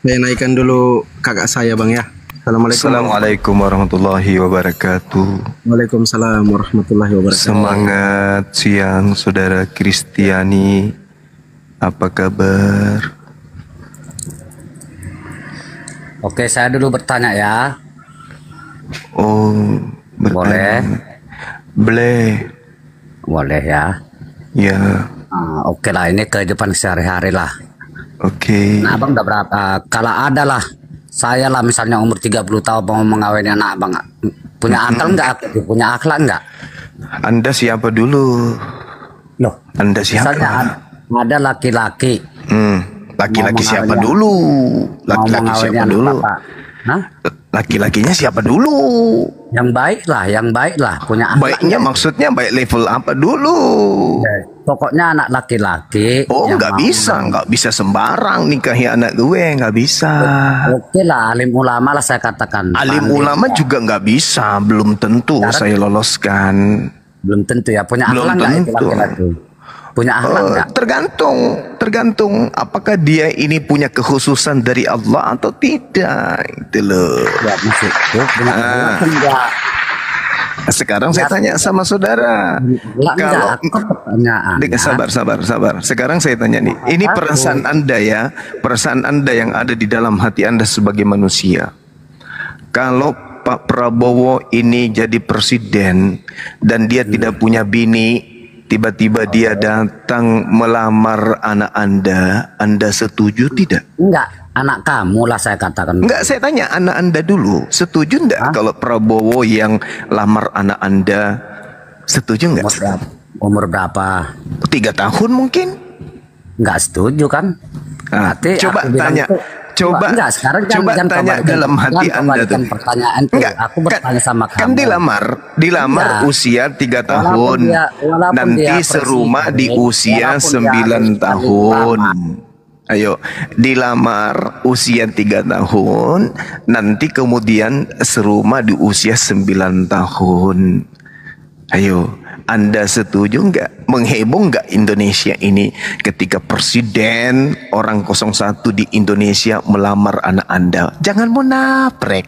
Saya naikkan dulu kakak saya bang ya. Assalamualaikum. Assalamualaikum warahmatullahi wabarakatuh. Waalaikumsalam warahmatullahi wabarakatuh. Semangat siang saudara Kristiani. Apa kabar? Oke, saya dulu bertanya ya. Oh, bertanya. Boleh? Boleh ya. Ya. Oke lah, ini kehidupan sehari-hari lah. Oke. Nah, abang udah berapa? Kalau ada lah, saya lah misalnya umur 30 tahun mau mengawini anak abang. Punya akal nggak? Punya akhlak nggak? Anda siapa dulu? Loh, Anda siapa? misalnya ada laki-laki. Laki-laki siapa dulu? Laki-laki siapa dulu? Hah? Laki-lakinya siapa dulu? Yang baik lah, punya akhlak. Baiknya maksudnya baik level apa dulu? Pokoknya anak laki-laki. Oh, nggak bisa sembarang nikahi anak gue, nggak bisa. Oke lah, alim ulama lah saya katakan. Alim ulama juga nggak bisa, belum tentu saya loloskan. Belum tentu ya, punya akhlak nggak itu laki-laki? Punya akhlak nggak? Tergantung apakah dia ini punya kekhususan dari Allah atau tidak, itu loh. Ya, maksudku punya akhlak enggak? Sekarang saya tanya sama saudara. Kalau sabar. Sekarang saya tanya nih, ini perasaan Anda ya, perasaan Anda yang ada di dalam hati Anda sebagai manusia. Kalau Pak Prabowo ini jadi presiden dan dia tidak punya bini, tiba-tiba dia datang melamar anak Anda setuju tidak? Enggak, anak kamu lah saya katakan. Enggak, saya tanya anak Anda dulu, setuju enggak kalau Prabowo yang lamar anak Anda, setuju enggak? Umur berapa? 3 tahun mungkin? Enggak setuju kan? Coba tanya. Coba tanya dalam hati Anda tuh. Pertanyaan tuh. Enggak, aku bertanya sama kamu. Kan dilamar usia 3 tahun. Nanti serumah di usia 9 tahun. Ayo, dilamar usia 3 tahun, nanti kemudian serumah di usia 9 tahun. Ayo, Anda setuju nggak? Mengheboh nggak Indonesia ini ketika presiden orang 01 di Indonesia melamar anak Anda? Jangan munafik.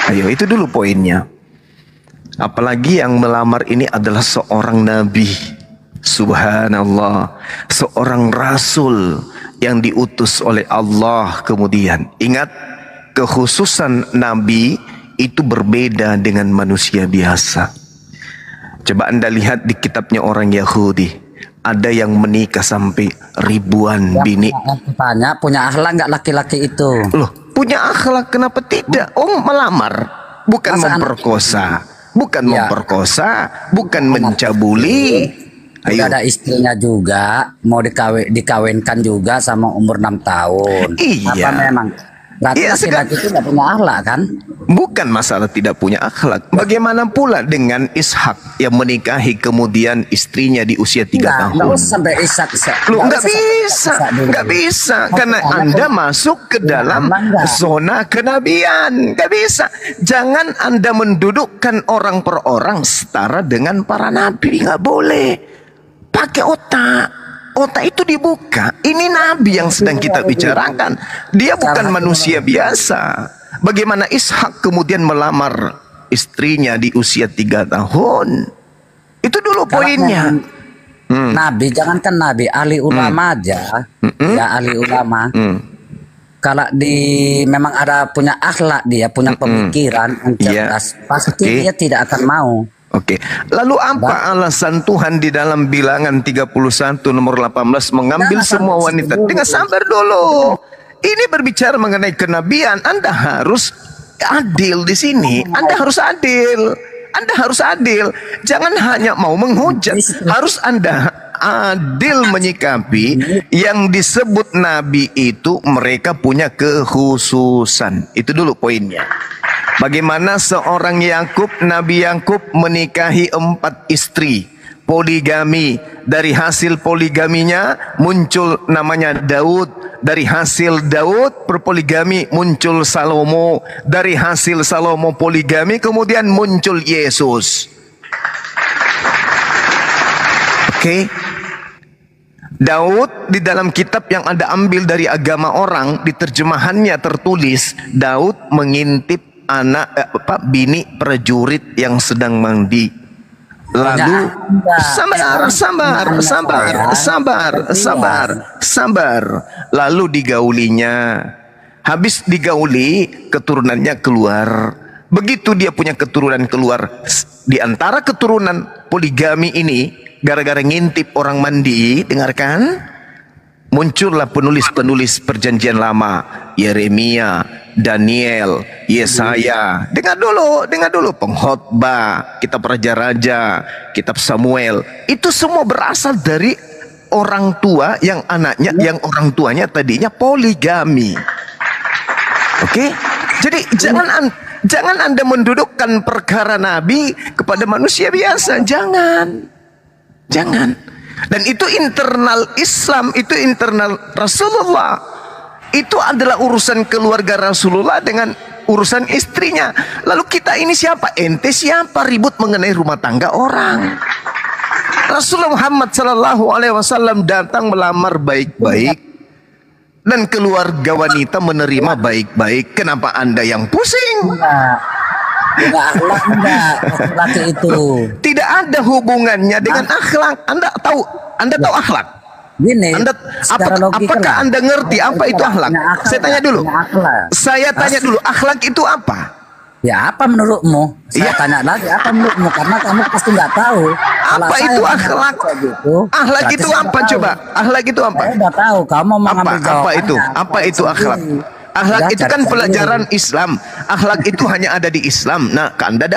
Ayo, itu dulu poinnya. Apalagi yang melamar ini adalah seorang nabi. Subhanallah, seorang rasul yang diutus oleh Allah. Kemudian ingat, kekhususan nabi itu berbeda dengan manusia biasa. Coba Anda lihat di kitabnya orang Yahudi, ada yang menikah sampai ribuan bini. Tanya, punya akhlak nggak laki-laki itu? Loh, punya akhlak kenapa tidak? Oh, melamar, bukan memperkosa, bukan mencabuli. Udah ada istrinya juga, mau dikawinkan juga sama umur 6 tahun. Iya. Apa memang laki-laki itu nggak punya akhlak kan? Bukan masalah tidak punya akhlak. Bagaimana pula dengan Ishak yang menikahi kemudian istrinya di usia 3 tahun? Nggak usah sampai Ishak. Nggak bisa. Karena Anda masuk ke dalam zona kenabian. Nggak bisa. Jangan Anda mendudukkan orang per orang setara dengan para nabi. Nggak boleh. Pakai otak. Otak itu dibuka. Ini nabi yang sedang kita bicarakan. Dia bukan manusia biasa. Bagaimana Ishak kemudian melamar istrinya di usia 3 tahun? Itu dulu poinnya. Nabi, jangankan nabi, ahli ulama aja. Ya, ahli ulama. Kalau memang ada punya akhlak, dia punya pemikiran yang cerdas, pasti dia tidak akan mau. Oke. Lalu apa alasan Tuhan di dalam Bilangan 31 nomor 18 mengambil semua wanita? Dengan sabar dulu. Ini berbicara mengenai kenabian. Anda harus adil di sini. Anda harus adil. Jangan hanya mau menghujat. Harus Anda adil menyikapi yang disebut nabi itu mereka punya kekhususan. Itu dulu poinnya. Bagaimana seorang Nabi Yakub menikahi 4 istri, poligami. Dari hasil poligaminya muncul namanya Daud. Dari hasil Daud berpoligami muncul Salomo. Dari hasil Salomo poligami kemudian muncul Yesus. Oke. Daud di dalam kitab yang Anda ambil dari agama orang, di terjemahannya tertulis Daud mengintip bini prajurit yang sedang mandi. Lalu sabar. Lalu digaulinya. Habis digauli, keturunannya keluar. Begitu dia punya keturunan keluar, di antara keturunan poligami ini, gara-gara ngintip orang mandi, dengarkan, muncullah penulis-penulis perjanjian lama, Yeremia, Daniel, Yesaya. Dengar dulu, pengkhotbah, kitab raja-raja, kitab Samuel. Itu semua berasal dari orang tua yang anaknya, yang orang tuanya tadinya poligami. Oke? Jadi jangan Anda mendudukkan perkara Nabi kepada manusia biasa. Jangan. Dan itu internal Islam, itu internal Rasulullah. Itu adalah urusan keluarga Rasulullah dengan urusan istrinya. Lalu kita ini siapa? Ente siapa ribut mengenai rumah tangga orang? Rasulullah Muhammad SAW datang melamar baik-baik, dan keluarga wanita menerima baik-baik. Kenapa Anda yang pusing? Tidak akhlak laki itu. Tidak ada hubungannya dengan akhlak. Anda tahu akhlak? Gini, apakah Anda ngerti apa itu akhlak? Saya tanya dulu. Akhlak itu apa? Ya, apa menurutmu? Saya tanya lagi, apa menurutmu? Karena kamu pasti nggak tahu. Apa itu akhlak? Akhlak itu apa coba? Akhlak itu apa? Saya udah tahu. Kamu mengambil jawabannya. Apa itu akhlak? Akhlak itu kan pelajaran Islam. Akhlak itu hanya ada di Islam. Nah,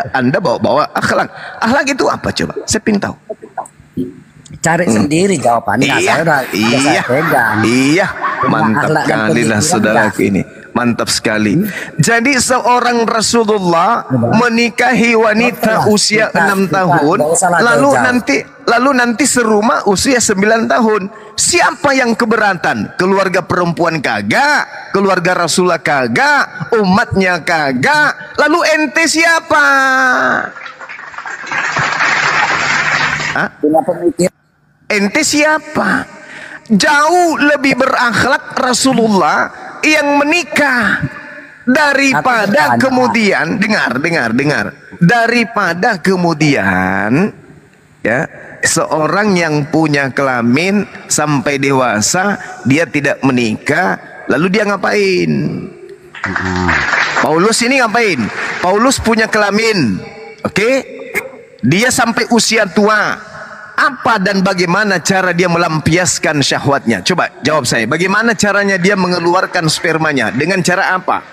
Anda bawa akhlak. Akhlak itu apa coba? Saya ingin tahu. Cari sendiri jawabannya. Saya pegang. Iya, mantap kali lah saudaraku ini. Mantap sekali. Jadi seorang Rasulullah menikahi wanita usia 6 tahun, lalu nanti serumah usia 9 tahun. Siapa yang keberatan? Keluarga perempuan kagak, keluarga Rasulullah kagak, umatnya kagak. Lalu ente siapa? Ente siapa? Jauh lebih berakhlak Rasulullah yang menikah daripada kemudian dengar daripada kemudian ya seorang yang punya kelamin sampai dewasa dia tidak menikah, lalu dia ngapain? Paulus ini ngapain? Paulus punya kelamin, oke? Dia sampai usia tua. Apa dan bagaimana cara dia melampiaskan syahwatnya? Coba jawab saya. Bagaimana caranya dia mengeluarkan spermanya? Dengan cara apa?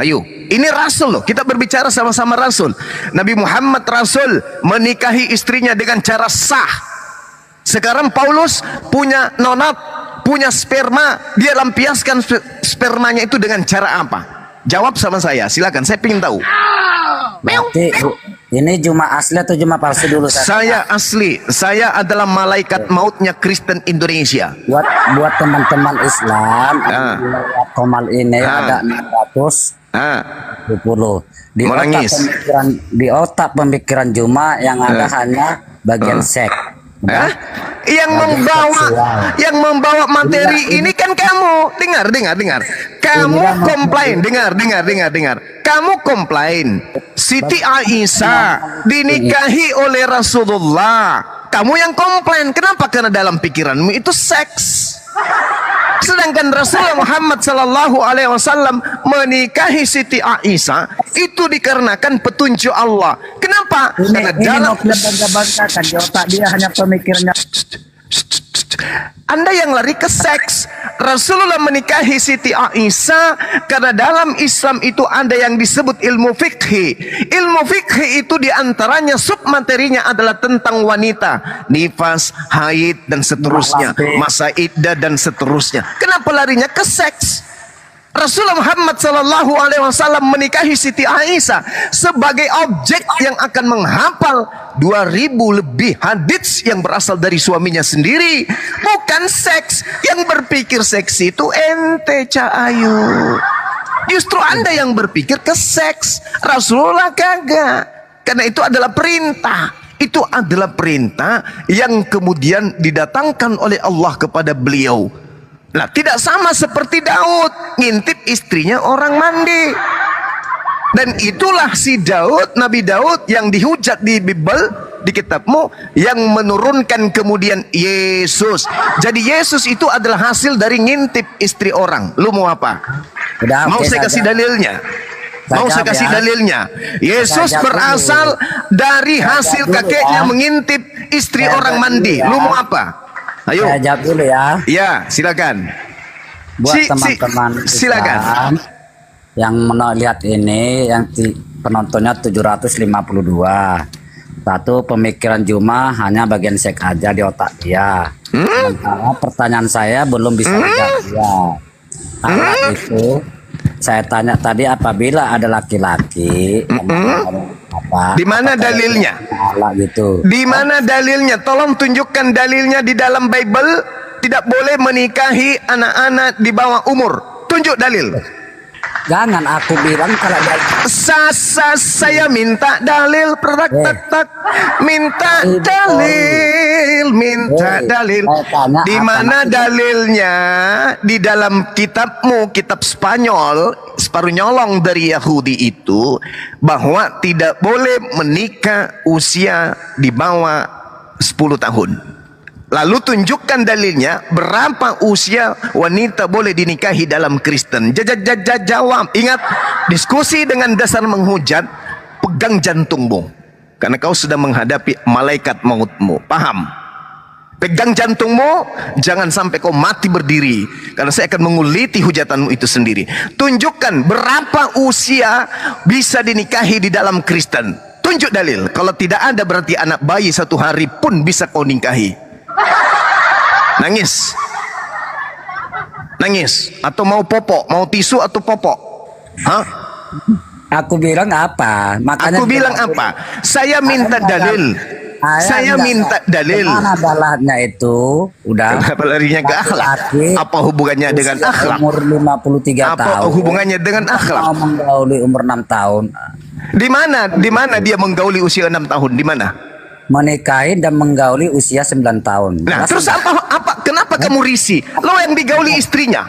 Ayo, ini Rasul loh. Kita berbicara sama-sama Rasul. Nabi Muhammad Rasul menikahi istrinya dengan cara sah. Sekarang Paulus punya nonat, punya sperma. Dia lampiaskan spermanya itu dengan cara apa? Jawab sama saya. Silakan, saya ingin tahu. Berarti ini cuma asli atau cuma palsu dulu? Saya asli. Saya adalah malaikat mautnya Kristen Indonesia. Buat teman-teman Islam, Komal ini ada 620. Di otak pemikiran Juma yang ada hanya bagian seks. Yang membawa materi ini kan kamu. Dengar. Kamu komplain. Dengar. Kamu komplain. Siti Aisyah dinikahi oleh Rasulullah. Kamu yang komplain. Kenapa? Karena dalam pikiranmu itu seks. Sedangkan Rasulullah Muhammad SAW menikahi Siti Aisyah itu dikarenakan petunjuk Allah. Kenapa? Karena dalam bangga-banggakan di otak dia hanya pemikirannya. Anda yang lari ke seks. Rasulullah menikahi Siti Aisyah karena dalam Islam itu ada yang disebut ilmu fikhi. Ilmu fikhi itu diantaranya submaterinya adalah tentang wanita, nifas, haid dan seterusnya, masa iddah dan seterusnya. Kenapa larinya ke seks? Rasulullah Muhammad SAW menikahi Siti Aisyah sebagai objek yang akan menghafal 2000 lebih hadits yang berasal dari suaminya sendiri. Bukan seks. Yang berpikir seks itu ente Cahayu. Justru Anda yang berpikir ke seks. Rasulullah kagak. Karena itu adalah perintah. Itu adalah perintah yang kemudian didatangkan oleh Allah kepada beliau. Nah, tidak sama seperti Daud ngintip istrinya orang mandi. Dan itulah si Daud, Nabi Daud yang dihujat di Bible, di kitabmu, yang menurunkan kemudian Yesus. Jadi Yesus itu adalah hasil dari ngintip istri orang. Lu mau apa? Udah, Mau saya kasih dalilnya? Mau saya kasih dalilnya? Yesus berasal dari hasil kakeknya mengintip istri orang mandi. Lu mau apa? Ayo. Saya jawab dulu ya. Ya, silakan. Buat teman-teman silakan. Yang melihat ini, yang penontonnya 752. Satu, pemikiran Juma hanya bagian sek aja di otak dia. Sementara pertanyaan saya belum bisa dijawab dia. Alat itu saya tanya tadi, apabila ada laki-laki apa? Di mana dalilnya? Alat gitu. Di mana dalilnya? Tolong tunjukkan dalilnya di dalam Bible. Tidak boleh menikahi anak-anak di bawah umur. Tunjuk dalil. Jangan aku bilang kalau Saya minta dalil, minta dalil. Di mana dalilnya? Di dalam kitabmu, kitab Spanyol, separuh nyolong dari Yahudi itu, bahwa tidak boleh menikah usia di bawah 10 tahun. Lalu tunjukkan dalilnya berapa usia wanita boleh dinikahi dalam Kristen. Jawab. Ingat, diskusi dengan dasar menghujat, pegang jantungmu. Karena kau sudah menghadapi malaikat mautmu. Paham? Pegang jantungmu, jangan sampai kau mati berdiri. Karena saya akan menguliti hujatanmu itu sendiri. Tunjukkan berapa usia bisa dinikahi di dalam Kristen. Tunjuk dalil. Kalau tidak ada berarti anak bayi 1 hari pun bisa kau nikahi. Nangis atau mau popok, mau tisu atau popok? Hah? Aku bilang apa? Makanya aku bilang apa? Saya minta dalil. Saya minta dalil. Mana dalahnya itu? Udah. Kenapa larinya ke akhlak? Apa hubungannya dengan akhlak? Umur 53 tahun. Apa hubungannya dengan akhlak? Mau menggauli umur 6 tahun. Di mana dia menggauli usia 6 tahun? Di mana? Menikahi dan menggauli usia 9 tahun. Nah, terus kenapa kamu risih? Lo yang digauli istrinya,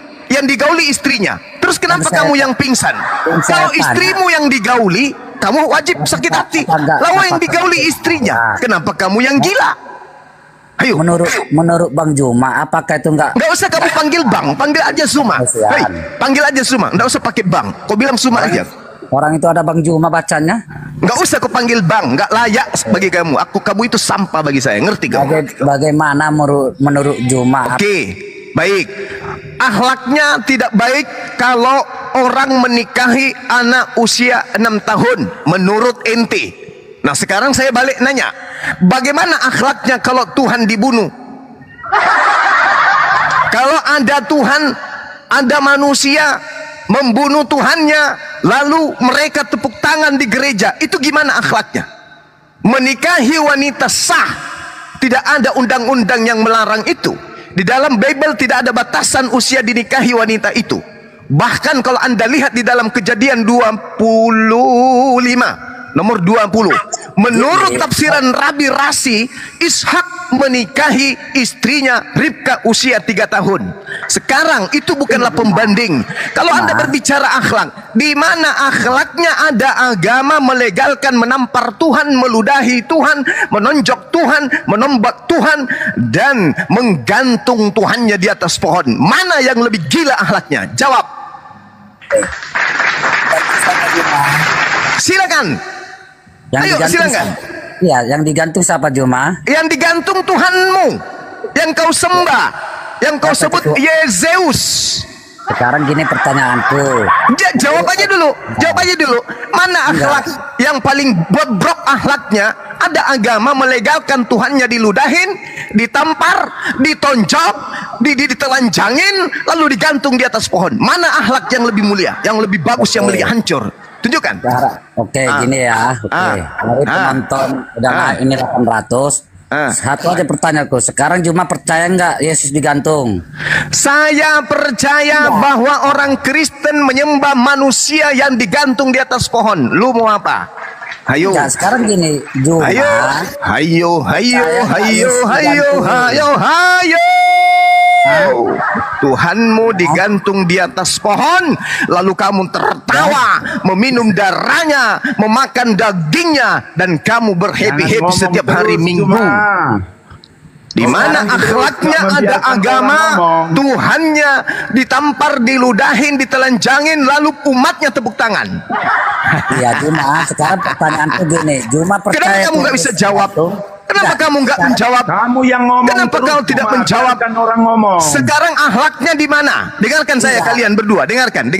Terus kenapa kamu yang pingsan? Kalau istrimu yang digauli, kamu wajib sakit hati. Lo yang digauli istrinya, kenapa kamu yang gila? Ayo. Menurut Bang Juma, apakah itu enggak usah kamu panggil Bang, panggil aja Suma. Hey, panggil aja Suma, enggak usah pakai Bang. Kau bilang Suma aja. Orang itu ada Bang Juma bacanya. Nggak usah kau panggil Bang, nggak layak bagi kamu. Kamu itu sampah bagi saya, ngerti kamu? Bagaimana menurut Juma? Oke, baik. Akhlaknya tidak baik kalau orang menikahi anak usia 6 tahun menurut ente. Nah, sekarang saya balik nanya, bagaimana akhlaknya kalau Tuhan dibunuh? Kalau ada Tuhan, ada manusia membunuh Tuhannya, lalu mereka tepuk tangan di gereja, itu gimana akhlaknya? Menikahi wanita sah, tidak ada undang-undang yang melarang itu. Di dalam Bible tidak ada batasan usia dinikahi wanita itu. Bahkan kalau Anda lihat di dalam Kejadian 25 nomor 20, menurut tafsiran Rabi Rasi, Ishak menikahi istrinya Ribka usia 3 tahun. Sekarang itu bukanlah pembanding. Kalau Anda berbicara akhlak, di mana akhlaknya ada agama melegalkan menampar Tuhan, meludahi Tuhan, menonjok Tuhan, menombak Tuhan, dan menggantung Tuhannya di atas pohon? Mana yang lebih gila akhlaknya? Jawab. Silakan. Ayo silakan. Ya, yang digantung siapa Juma? Yang digantung Tuhanmu, yang kau sembah, yang kau sebut Yesus. Sekarang gini pertanyaanku. Jawab aja dulu. Mana akhlak yang paling bobrok akhlaknya? Ada agama melegalkan Tuhannya diludahin, ditampar, ditonjok, ditelanjangin, lalu digantung di atas pohon. Mana akhlak yang lebih mulia, yang lebih bagus, yang lebih hancur? Tunjukkan. Oke, gini ya. Dari penonton udah naik ini 800. Satu aja pertanyaanku. Sekarang Juma percaya nggak Yesus digantung? Saya percaya bahwa orang Kristen menyembah manusia yang digantung di atas pohon. Lu mau apa? Hayo. Ya, sekarang gini, Juma. Hayo. Tuhanmu digantung di atas pohon, lalu kamu tertawa, meminum darahnya, memakan dagingnya, dan kamu berhappy-happy setiap hari Minggu. Di mana akhlaknya ada agama, Tuhannya ditampar, diludahin, ditelanjangin, lalu umatnya tepuk tangan. Iya, Juma. Sekarang pertanyaanku gini, Juma percaya. Kenapa kamu nggak bisa jawab? Kenapa kamu nggak menjawab? Kamu yang ngomong. Kenapa kau tidak menjawab? Orang ngomong. Sekarang akhlaknya di mana? Dengarkan saya kalian berdua, dengarkan.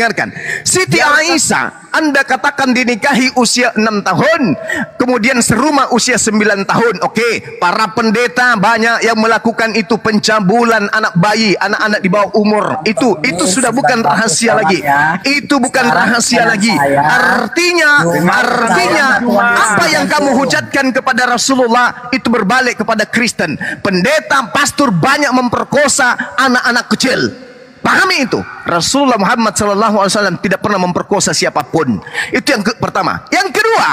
Siti Aisyah, Anda katakan dinikahi usia 6 tahun, kemudian serumah usia 9 tahun. Oke, para pendeta banyak yang melakukan itu, pencabulan anak bayi, anak-anak di bawah umur. Itu sudah bukan rahasia lagi. Itu bukan rahasia lagi. Artinya apa yang kamu hujatkan kepada Rasulullah itu berbalik kepada Kristen. Pendeta, pastor banyak memperkosa anak-anak kecil. Pahami itu. Rasulullah Muhammad SAW tidak pernah memperkosa siapapun. Itu yang pertama. Yang kedua,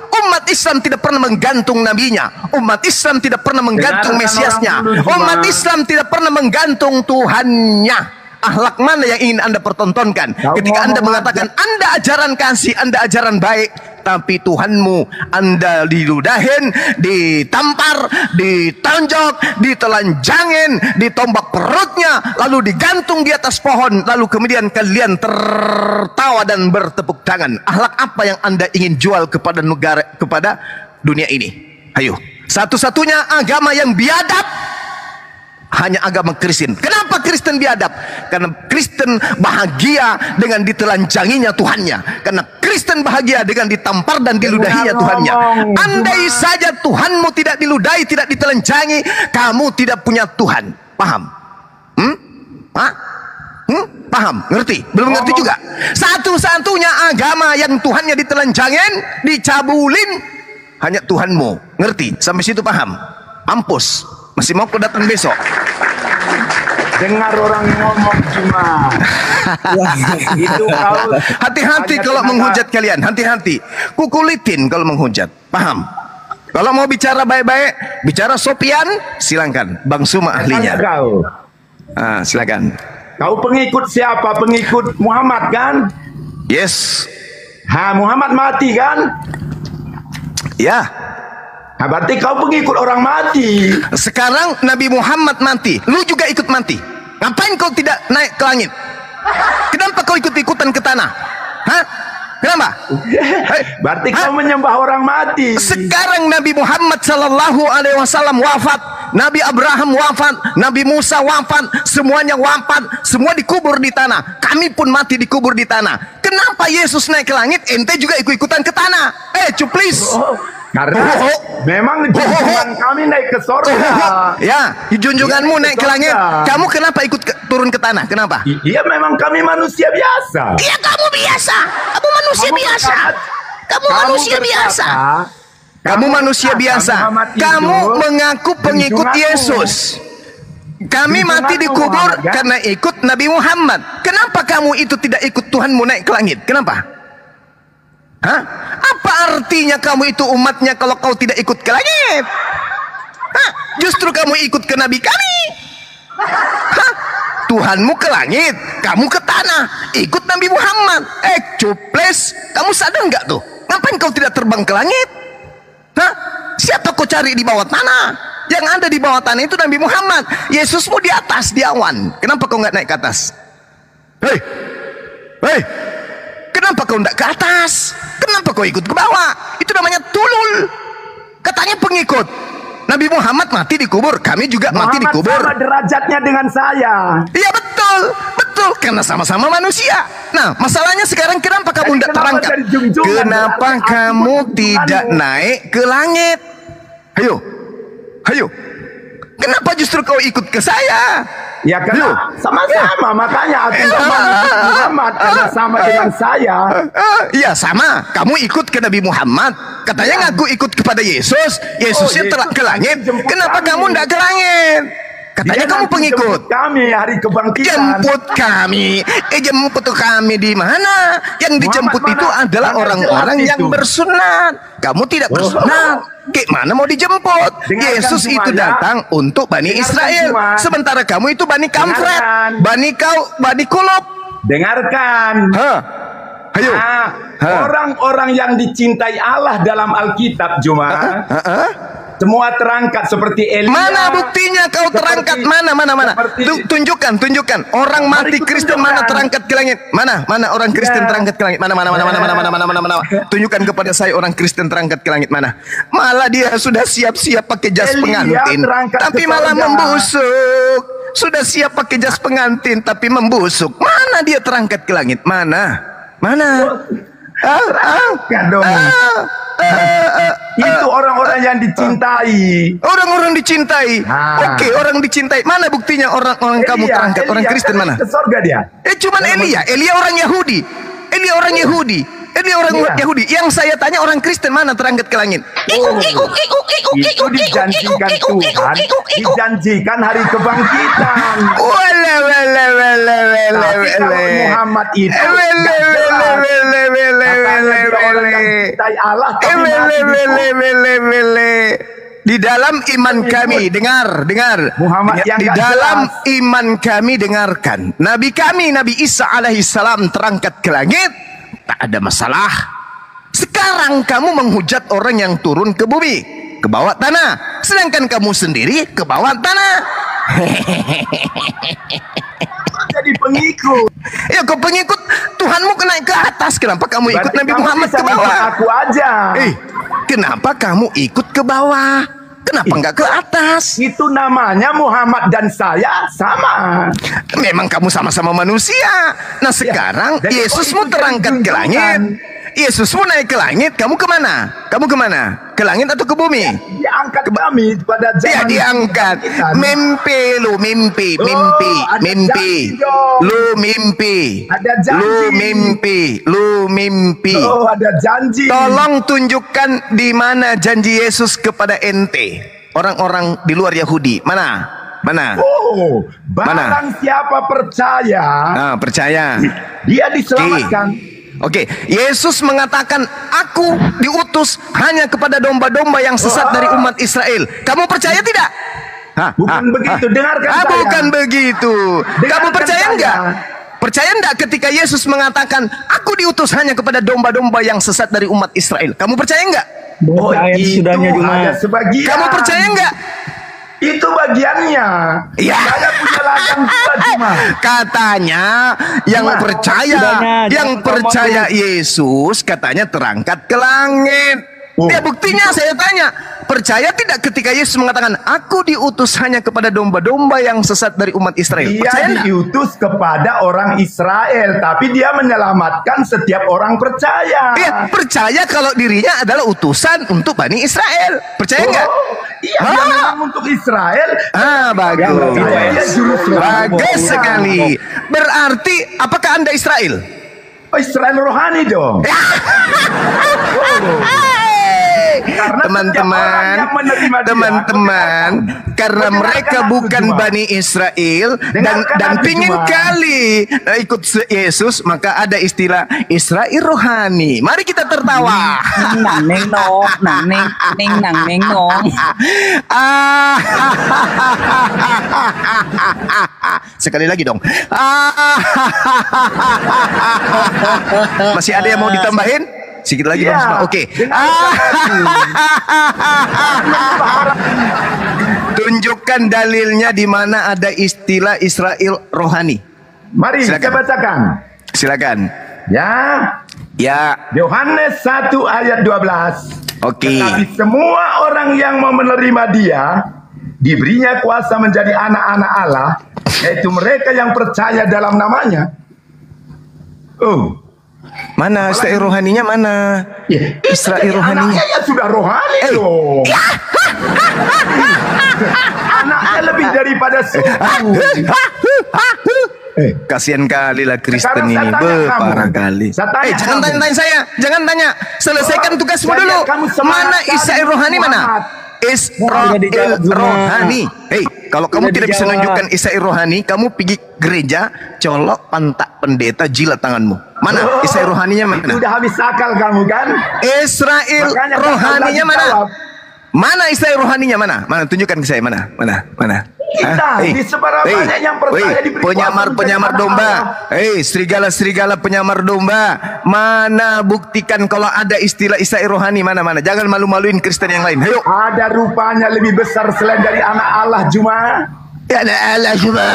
umat Islam tidak pernah menggantung nabinya. Umat Islam tidak pernah menggantung Mesiasnya. Umat Islam tidak pernah menggantung Tuhannya. Akhlak mana yang ingin Anda pertontonkan? Ketika Anda mengatakan Anda ajaran kasih, Anda ajaran baik, tapi Tuhanmu Anda diludahin, ditampar, ditonjok, ditelanjangin, ditombak perutnya, lalu digantung di atas pohon, lalu kemudian kalian tertawa dan bertepuk tangan. Akhlak apa yang Anda ingin jual kepada negara, kepada dunia ini? Ayo, satu-satunya agama yang biadab hanya agama Kristen. Kenapa Kristen biadab? Karena Kristen bahagia dengan ditelanjanginya Tuhannya. Karena Kristen bahagia dengan ditampar dan diludahinya Tuhannya. Andai saja Tuhanmu tidak diludahi, tidak ditelanjangi, kamu tidak punya Tuhan. Paham? Paham? Ngerti? Belum ngerti juga? Satu-satunya agama yang Tuhannya ditelanjangin, dicabulin, hanya Tuhanmu. Ngerti? Sampai situ paham? Mampus. Masih mau datang besok? Dengar orang ngomong cuma. Itu kau. Hati-hati kalau menghujat kalian. Hati-hati. Kukulitin kalau menghujat. Paham? Kalau mau bicara baik-baik, bicara Sopian, silakan. Bang Suma ahlinya. Kau. Silakan. Kau pengikut siapa? Pengikut Muhammad kan? Yes. Muhammad mati kan? Ya. Berarti kau pengikut orang mati. Sekarang Nabi Muhammad mati, lu juga ikut mati. Ngapain kau tidak naik ke langit? Kenapa kau ikut-ikutan ke tanah? Kenapa? Berarti kau menyembah orang mati. Sekarang Nabi Muhammad SAW wafat, Nabi Abraham wafat, Nabi Musa wafat, semuanya wafat, semua dikubur di tanah. Kami pun mati dikubur di tanah. Kenapa Yesus naik ke langit, ente juga ikut-ikutan ke tanah? Cuplis. Karena memang junjungan kami naik ke surga. Ya, junjunganmu naik ke langit. Kamu kenapa ikut turun ke tanah? Kenapa? Iya, memang kami manusia biasa. Iya, kamu biasa. Kamu manusia biasa. Kamu manusia biasa. Kamu manusia biasa. Kamu mengaku pengikut Yesus. Kami mati dikubur karena ikut Nabi Muhammad. Kenapa kamu itu tidak ikut Tuhanmu naik ke langit? Kenapa? Apa artinya kamu itu umatnya kalau kau tidak ikut ke langit? Justru kamu ikut ke Nabi kami. Tuhanmu ke langit, kamu ke tanah, ikut Nabi Muhammad. Cuples, kamu sadar nggak tuh? Ngapain kau tidak terbang ke langit? Siapa kau cari di bawah tanah? Yang ada di bawah tanah itu Nabi Muhammad. Yesusmu di atas, di awan. Kenapa kau nggak naik ke atas? Hei, kenapa kau tidak ke atas? Kenapa kau ikut ke bawah? Itu namanya tulul. Katanya pengikut. Nabi Muhammad mati dikubur, kami juga mati dikubur. Sama derajatnya dengan saya. Iya betul, karena sama-sama manusia. Nah, masalahnya sekarang kenapa kamu tidak terangkat? Kenapa kamu tidak naik ke langit? Ayo. Kenapa justru kau ikut ke saya? Ya karena sama-sama, makanya aku Muhammad karena sama dengan saya. Iya sama, kamu ikut ke Nabi Muhammad. Katanya ngaku ikut kepada Yesus. Yesusnya telah ke langit. Kenapa kamu tidak ke langit? Katanya Dia kamu nanti pengikut. jemput kami hari kebangkitan. Jemput kami. Jemput kami di mana? Yang dijemput Muhammad itu mana? adalah Mana orang-orang jelas yang itu? bersunat. Kamu tidak bersunat. Gimana mau dijemput? Dengarkan Yesus cuma itu ya. datang untuk Bani Dengarkan Israel. cuma. Sementara kamu itu Bani Kamfret, Dengarkan. Bani Kulub. Dengarkan. Hah? Ayo. Orang-orang yang dicintai Allah dalam Alkitab, Juma, semua terangkat seperti Elia. Mana buktinya kau terangkat? Mana? Tunjukkan. Orang mati Mari Kristen tunjukkan. mana terangkat ke langit? Mana orang Kristen terangkat ke langit? Mana? Tunjukkan kepada saya orang Kristen terangkat ke langit mana? Malah dia sudah siap-siap pakai jas Elia pengantin, terangkat tapi ke malah sorga. membusuk. Sudah siap pakai jas pengantin, tapi membusuk. Mana dia terangkat ke langit? Mana? Terangkat dong. Itu orang-orang yang dicintai. Orang-orang dicintai. Oke, orang dicintai. Mana buktinya orang kamu terangkat? Orang Kristen mana? Ke sorga dia. Cuman Elia orang Yahudi. Elia orang Yahudi. Yang saya tanya orang Kristen mana terangkat ke langit? Itu dijanjikan Tuhan, dijanjikan hari kebangkitan. Tapi kalau Muhammad itu nggak jelas. Katanya dia orang yang dicintai Allah, tapi masih Di dalam iman kami, dengar. Muhammad yang Di nggak dalam jelas. iman kami dengarkan. Nabi kami, Nabi Isa alaihissalam terangkat ke langit. Tak ada masalah. Sekarang kamu menghujat orang yang turun ke bumi, ke bawah tanah. Sedangkan kamu sendiri ke bawah tanah. jadi pengikut. Ya kau pengikut Tuhanmu kena ke atas. Kenapa kamu ikut Berarti Nabi kamu Muhammad bisa ke bawah? ngikut aku aja. Kenapa kamu ikut ke bawah? Kenapa enggak ke atas? Itu namanya Muhammad dan saya sama. Memang kamu sama-sama manusia. Nah sekarang Jadi, Yesusmu itu terangkat ke junjungan. langit. Yesusmu naik ke langit. Kamu kemana? Ke langit atau ke bumi? Dia angkat kami pada Ya zaman diangkat. kebangkitan. Mimpi. ada janji dong. Lu mimpi. Ada janji. Lu mimpi. Oh, ada janji. Tolong tunjukkan di mana janji Yesus kepada ente. Orang-orang di luar Yahudi. Mana? Oh, barang siapa percaya, Percaya. dia diselamatkan. Oke, Yesus mengatakan, aku diutus hanya kepada domba-domba yang sesat dari umat Israel. Kamu percaya tidak? Bukan begitu, dengarkan saya. Bukan begitu. Kamu Dengarkan percaya saya. enggak? Percaya enggak ketika Yesus mengatakan, aku diutus hanya kepada domba-domba yang sesat dari umat Israel? Kamu percaya enggak? Oh, itu ada sebagian. Kamu percaya enggak? Itu bagiannya. Ya. Saya punya ladang juga cuma. Katanya yang Cuma. percaya Yesus katanya terangkat ke langit. Ya buktinya saya tanya, percaya tidak ketika Yesus mengatakan aku diutus hanya kepada domba-domba yang sesat dari umat Israel? Percaya Dia enggak? diutus kepada orang Israel, tapi dia menyelamatkan setiap orang percaya. Iya, percaya kalau dirinya adalah utusan untuk Bani Israel. Percaya enggak? Iya, dia memang untuk Israel. Bagus. Dia juru selamat. Bagus sekali. Berarti apakah Anda Israel? Oh, Israel rohani dong. Karena Teman-teman, setiap orang yang menerima dia, teman-teman, karena Dengarkan mereka aku bukan cuma. Bani Israel Dengarkan dan aku pingin cuma. kali ikut Yesus, maka ada istilah Israel rohani. Mari kita tertawa. Nang neng nong, nang neng nong. Sekali lagi dong. Masih ada yang mau ditambahin? Sedikit lagi Iya. Bang Sma. Oke. Tunjukkan dalilnya di mana ada istilah Israel rohani. Mari Silakan. kita bacakan. Silakan. Ya, Yohanes 1 ayat 12. Oke. Tetapi semua orang yang mau menerima dia diberinya kuasa menjadi anak-anak Allah, yaitu mereka yang percaya dalam namanya. Mana Israel rohaninya mana? Ya, Israel rohaninya. anaknya ya sudah rohani loh. Anaknya lebih daripada suku. Kasihan kali lah Kristen Sekarang ini, saya tanya kamu. parah kali. Saya tanya Jangan kamu. tanya saya, jangan tanya. Selesaikan tugasmu Saya dulu. lihat kamu semangat Mana kali Israel rohani mana? Muhammad. Israel rohani. kalau kamu tidak bisa menunjukkan Israel rohani, kamu pergi gereja, colok pantat pendeta, jilat tanganmu. Mana Israel rohaninya mana? Itu udah habis akal kamu kan? Israel Makanya rohaninya mana? jawab. Mana Israel rohaninya mana? Mana tunjukkan ke saya mana? Mana? Kita di seberapa banyak yang percaya diberi penyamar domba. Serigala penyamar domba. Mana buktikan kalau ada istilah Israel rohani, mana? Jangan malu-maluin Kristen yang lain. Ayo. Ada rupanya lebih besar selain dari anak Allah cuma. Ya Allah cuma.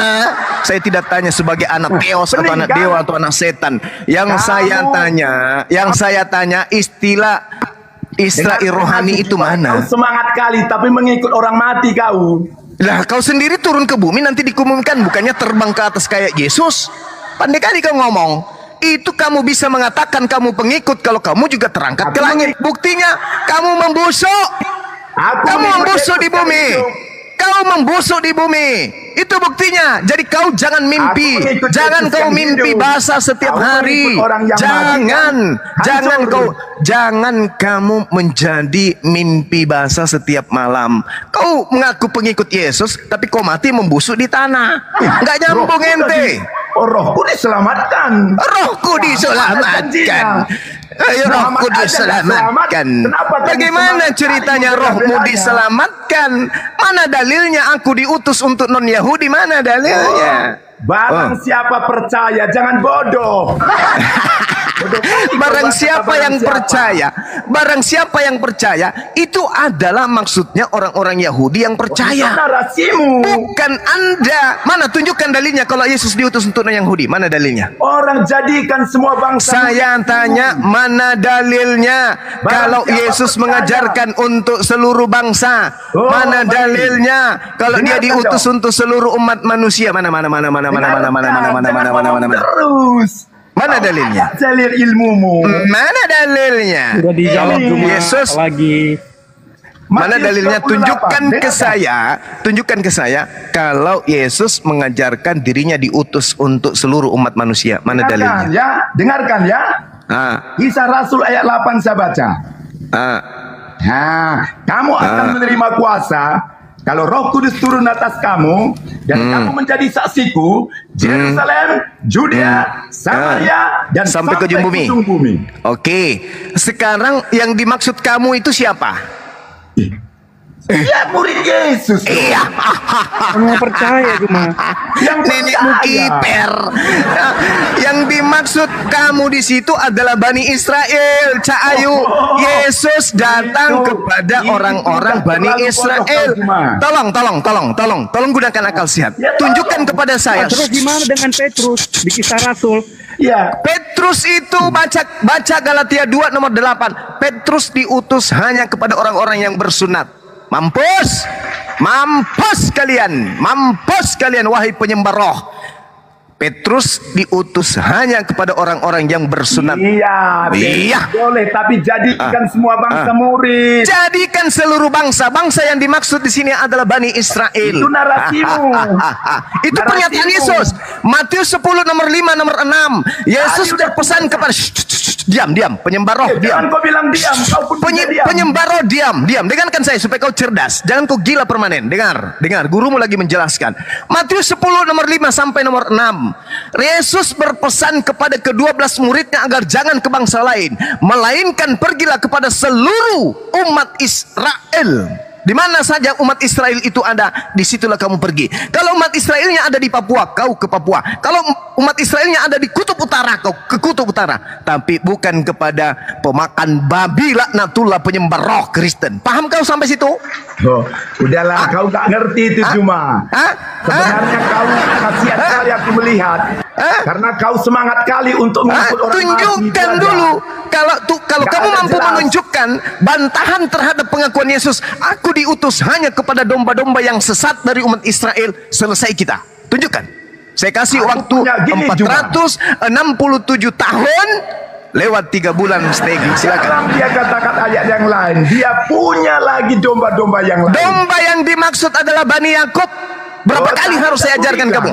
Saya tidak tanya sebagai anak teos atau anak dewa atau anak setan. Yang saya tanya istilah Israel rohani itu mana? Kau semangat kali tapi mengikut orang mati kau. Lah kau sendiri turun ke bumi nanti dikumumkan, bukannya terbang ke atas kayak Yesus. Pandai kali kau ngomong. Itu kamu bisa mengatakan kamu pengikut kalau kamu juga terangkat ke langit. Buktinya kamu membusuk. Kamu membusuk di bumi. Kau membusuk di bumi. Itu buktinya. Jadi kau jangan mimpi. Jangan kau mimpi basah setiap hari. Jangan kamu menjadi mimpi basah setiap malam. Kau mengaku pengikut Yesus, tapi kau mati membusuk di tanah. Nggak nyambung ente. Rohku diselamatkan. Rohku diselamatkan. Ayo rohku diselamatkan. Bagaimana ceritanya rohmu diselamatkan? Mana dalilnya aku diutus untuk non Yahudi? Mana dalilnya? Barang siapa percaya, jangan bodoh. Barang siapa yang percaya, itu adalah maksudnya orang-orang Yahudi yang percaya. Bukan Anda. Mana tunjukkan dalilnya kalau Yesus diutus untuk non Yahudi? Mana dalilnya? Orang jadikan semua bangsa. Saya tanya mana dalilnya? Kalau Yesus mengajarkan untuk seluruh bangsa, mana dalilnya? Kalau dia diutus untuk seluruh umat manusia, mana? Terus. Mana dalilnya? Dalil ilmumu. Mana dalilnya? Sudah dijawab Yesus lagi. Mana dalilnya? Tunjukkan ke saya kalau Yesus mengajarkan dirinya diutus untuk seluruh umat manusia. Mana dalilnya? Dengarkan ya. Kisah Rasul ayat 8 saya baca. Kamu akan menerima kuasa kalau Roh Kudus turun atas kamu dan kamu menjadi saksiku Yerusalem, Judea, Samaria dan sampai ke ujung bumi. Oke. Sekarang yang dimaksud kamu itu siapa? Ya murid Yesus. Iya. Kamu percaya cuma. Yang nenekmu kiper. Yang dimaksud kamu di situ adalah Bani Israel. Cak Ayu. Yesus datang kepada orang-orang Bani Israel. Tolong gunakan akal sehat. Tunjukkan kepada saya. Terus gimana dengan Petrus di Kisah Rasul? Ya. Petrus itu baca Galatia 2 nomor 8. Petrus diutus hanya kepada orang-orang yang bersunat. Mampus kalian wahai penyembah roh. Petrus diutus hanya kepada orang-orang yang bersunat. Iya. Boleh, tapi jadikan semua bangsa murid. Jadikan seluruh bangsa. Bangsa yang dimaksud di sini adalah Bani Israel. Itu narasimu. Itu pernyataan Yesus. Matius 10 nomor 5 nomor 6. Yesus berpesan kepada diam, penyembah roh, diam. Jangan kau bilang diam, kau pun diam. Penyembah roh, diam. Dengarkan saya supaya kau cerdas. Jangan kau gila permanen. Dengar. Gurumu lagi menjelaskan. Matius 10 nomor 5 sampai nomor 6. Yesus berpesan kepada ke-12 muridnya agar jangan ke bangsa lain, melainkan pergilah kepada seluruh umat Israel. Di mana saja umat Israel itu ada, disitulah kamu pergi. Kalau umat Israelnya ada di Papua, kau ke Papua. Kalau umat Israelnya ada di Kutub Utara, kau ke Kutub Utara. Tapi bukan kepada pemakan babi laknatullah penyembah roh Kristen. Paham kau sampai situ? Udahlah, kau gak ngerti itu cuma. Sebenarnya kau kasihan sekali aku melihat. Karena kau semangat kali untuk mengikut orang tunjukkan dulu. Kalau kamu mampu menunjukkan bantahan terhadap pengakuan Yesus, aku diutus hanya kepada domba-domba yang sesat dari umat Israel, selesai kita. Tunjukkan. Saya kasih waktu 467 tahun lewat 3 bulan setengah. Silakan. Dia katakan ayat yang lain, dia punya lagi domba-domba yang lain. Domba yang dimaksud adalah Bani Yakub. Berapa kali harus saya ajarkan kamu?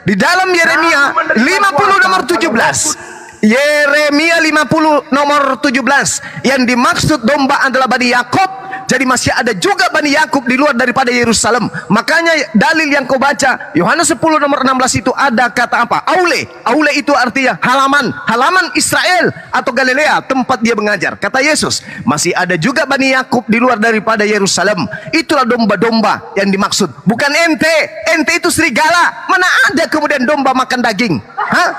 Di dalam Yeremia 50 nomor 17. Yeremia 50 nomor 17. Yang dimaksud domba adalah Bani Yakub. Jadi masih ada juga Bani Yakub di luar daripada Yerusalem. Makanya dalil yang kau baca Yohanes 10 nomor 16 itu ada kata apa? Aule. Aule itu artinya halaman. Halaman Israel atau Galilea, tempat dia mengajar. Kata Yesus, masih ada juga Bani Yakub di luar daripada Yerusalem. Itulah domba-domba yang dimaksud. Bukan ente. Ente itu serigala. Mana ada kemudian domba makan daging? Hah?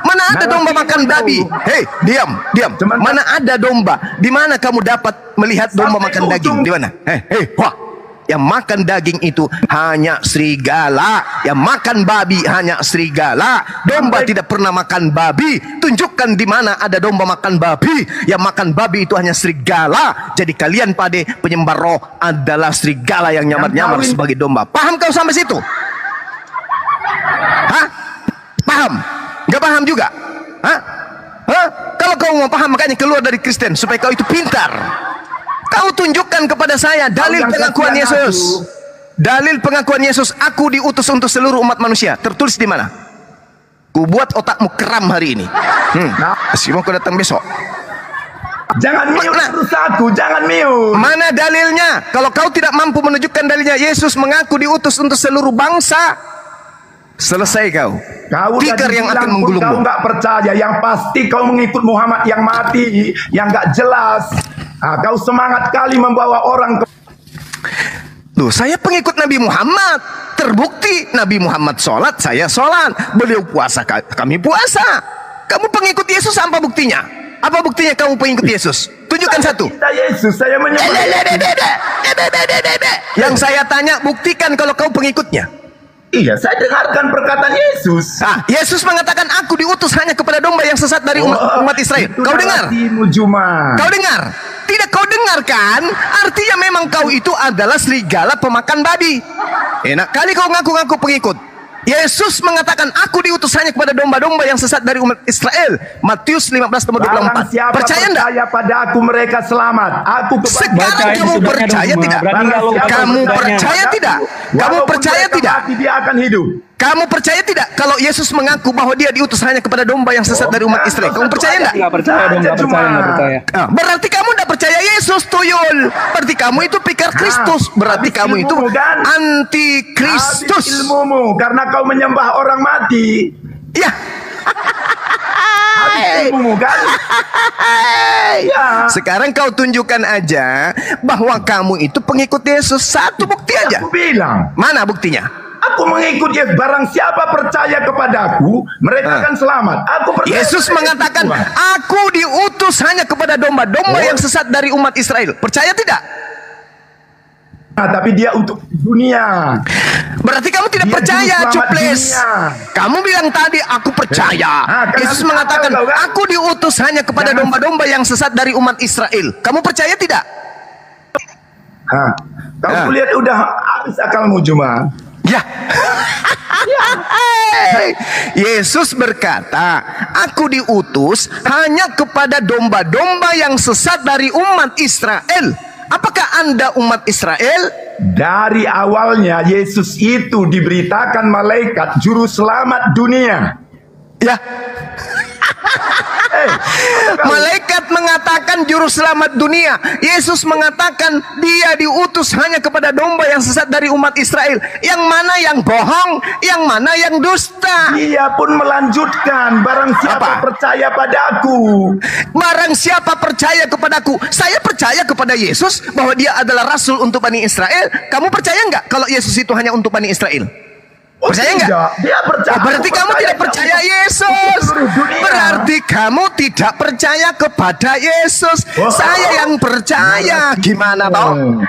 Mana ada domba makan babi? Hei, diam. Mana ada domba? Di mana kamu dapat melihat domba makan daging? Di mana? Wah. Yang makan daging itu hanya serigala. Yang makan babi hanya serigala. Domba tidak pernah makan babi. Tunjukkan di mana ada domba makan babi. Yang makan babi itu hanya serigala. Jadi kalian pada penyembah roh adalah serigala yang nyamar-nyamar sebagai domba. Paham kau sampai situ? Hah? Paham? Gak paham juga? Hah? Kalau kau mau paham, makanya keluar dari Kristen supaya kau itu pintar. Kau tunjukkan kepada saya dalil pengakuan Yesus. Dalil pengakuan Yesus, aku diutus untuk seluruh umat manusia. Tertulis di mana? Ku buat otakmu kram hari ini. Masih mau kau datang besok? Jangan mute terus aku, jangan mute. Mana dalilnya? Kalau kau tidak mampu menunjukkan dalilnya, Yesus mengaku diutus untuk seluruh bangsa. Selesai kau. Tikar yang akan menggulungmu. Kau nggak percaya, yang pasti kau mengikut Muhammad yang mati, yang nggak jelas. Kau semangat kali membawa orang ke... Loh, saya pengikut Nabi Muhammad. Terbukti Nabi Muhammad sholat, saya sholat. Beliau puasa, kami puasa. Kamu pengikut Yesus, apa buktinya? Apa buktinya kamu pengikut Yesus? Tunjukkan satu. Yesus, saya menyembah. Yang saya tanya, buktikan kalau kau pengikutnya. Iya, saya dengarkan perkataan Yesus. Yesus mengatakan, aku diutus hanya kepada domba yang sesat dari umat Israel. Kau dengar? Kau dengar? Tidak kau dengarkan? Artinya memang kau itu adalah serigala pemakan babi. Enak kali kau ngaku-ngaku pengikut. Yesus mengatakan, aku diutus hanya kepada domba-domba yang sesat dari umat Israel. Matius 15:24. Percaya enggak? Pada aku mereka selamat. Sekarang kamu percaya tidak? Kamu percaya tidak? Kamu percaya tidak? Dia akan hidup. Kamu percaya tidak kalau Yesus mengaku bahwa dia diutus hanya kepada domba yang sesat dari umat Israel? Kamu percaya enggak? Nggak percaya. Berarti kamu tidak percaya Yesus, tuyul. Berarti kamu itu pikir Kristus. Berarti kamu itu anti Kristus. Ilmumu karena kau menyembah orang mati. Ya. Ilmumu kan? Ya. Sekarang kau tunjukkan aja bahwa kamu itu pengikut Yesus. Satu bukti aja. Aku bilang. Mana buktinya? Aku mengikut Yesus. Barang siapa percaya kepadaku, mereka akan selamat. Aku percaya. Yesus mengatakan, aku diutus hanya kepada domba-domba yang sesat dari umat Israel. Percaya tidak? Tapi dia untuk dunia. Berarti kamu tidak percaya, cuples. Kamu bilang tadi, aku percaya. Yesus mengatakan, aku diutus hanya kepada domba-domba yang sesat dari umat Israel. Kamu percaya tidak? Kamu lihat udah habis akalmu cuma. Ya. Yesus berkata, aku diutus hanya kepada domba-domba yang sesat dari umat Israel. Apakah Anda umat Israel? Dari awalnya Yesus itu diberitakan malaikat juru selamat dunia. Ya. Malaikat mengatakan juru selamat dunia. Yesus mengatakan dia diutus hanya kepada domba yang sesat dari umat Israel. Yang mana yang bohong, yang mana yang dusta. Dia pun melanjutkan, barang siapa percaya padaku. Barang siapa percaya kepadaku. Saya percaya kepada Yesus bahwa dia adalah rasul untuk Bani Israel. Kamu percaya nggak kalau Yesus itu hanya untuk Bani Israel? Percaya nggak? Dia percaya. Berarti kamu tidak percaya Yesus. Berarti kamu tidak percaya kepada Yesus. Saya yang percaya. Gimana toh?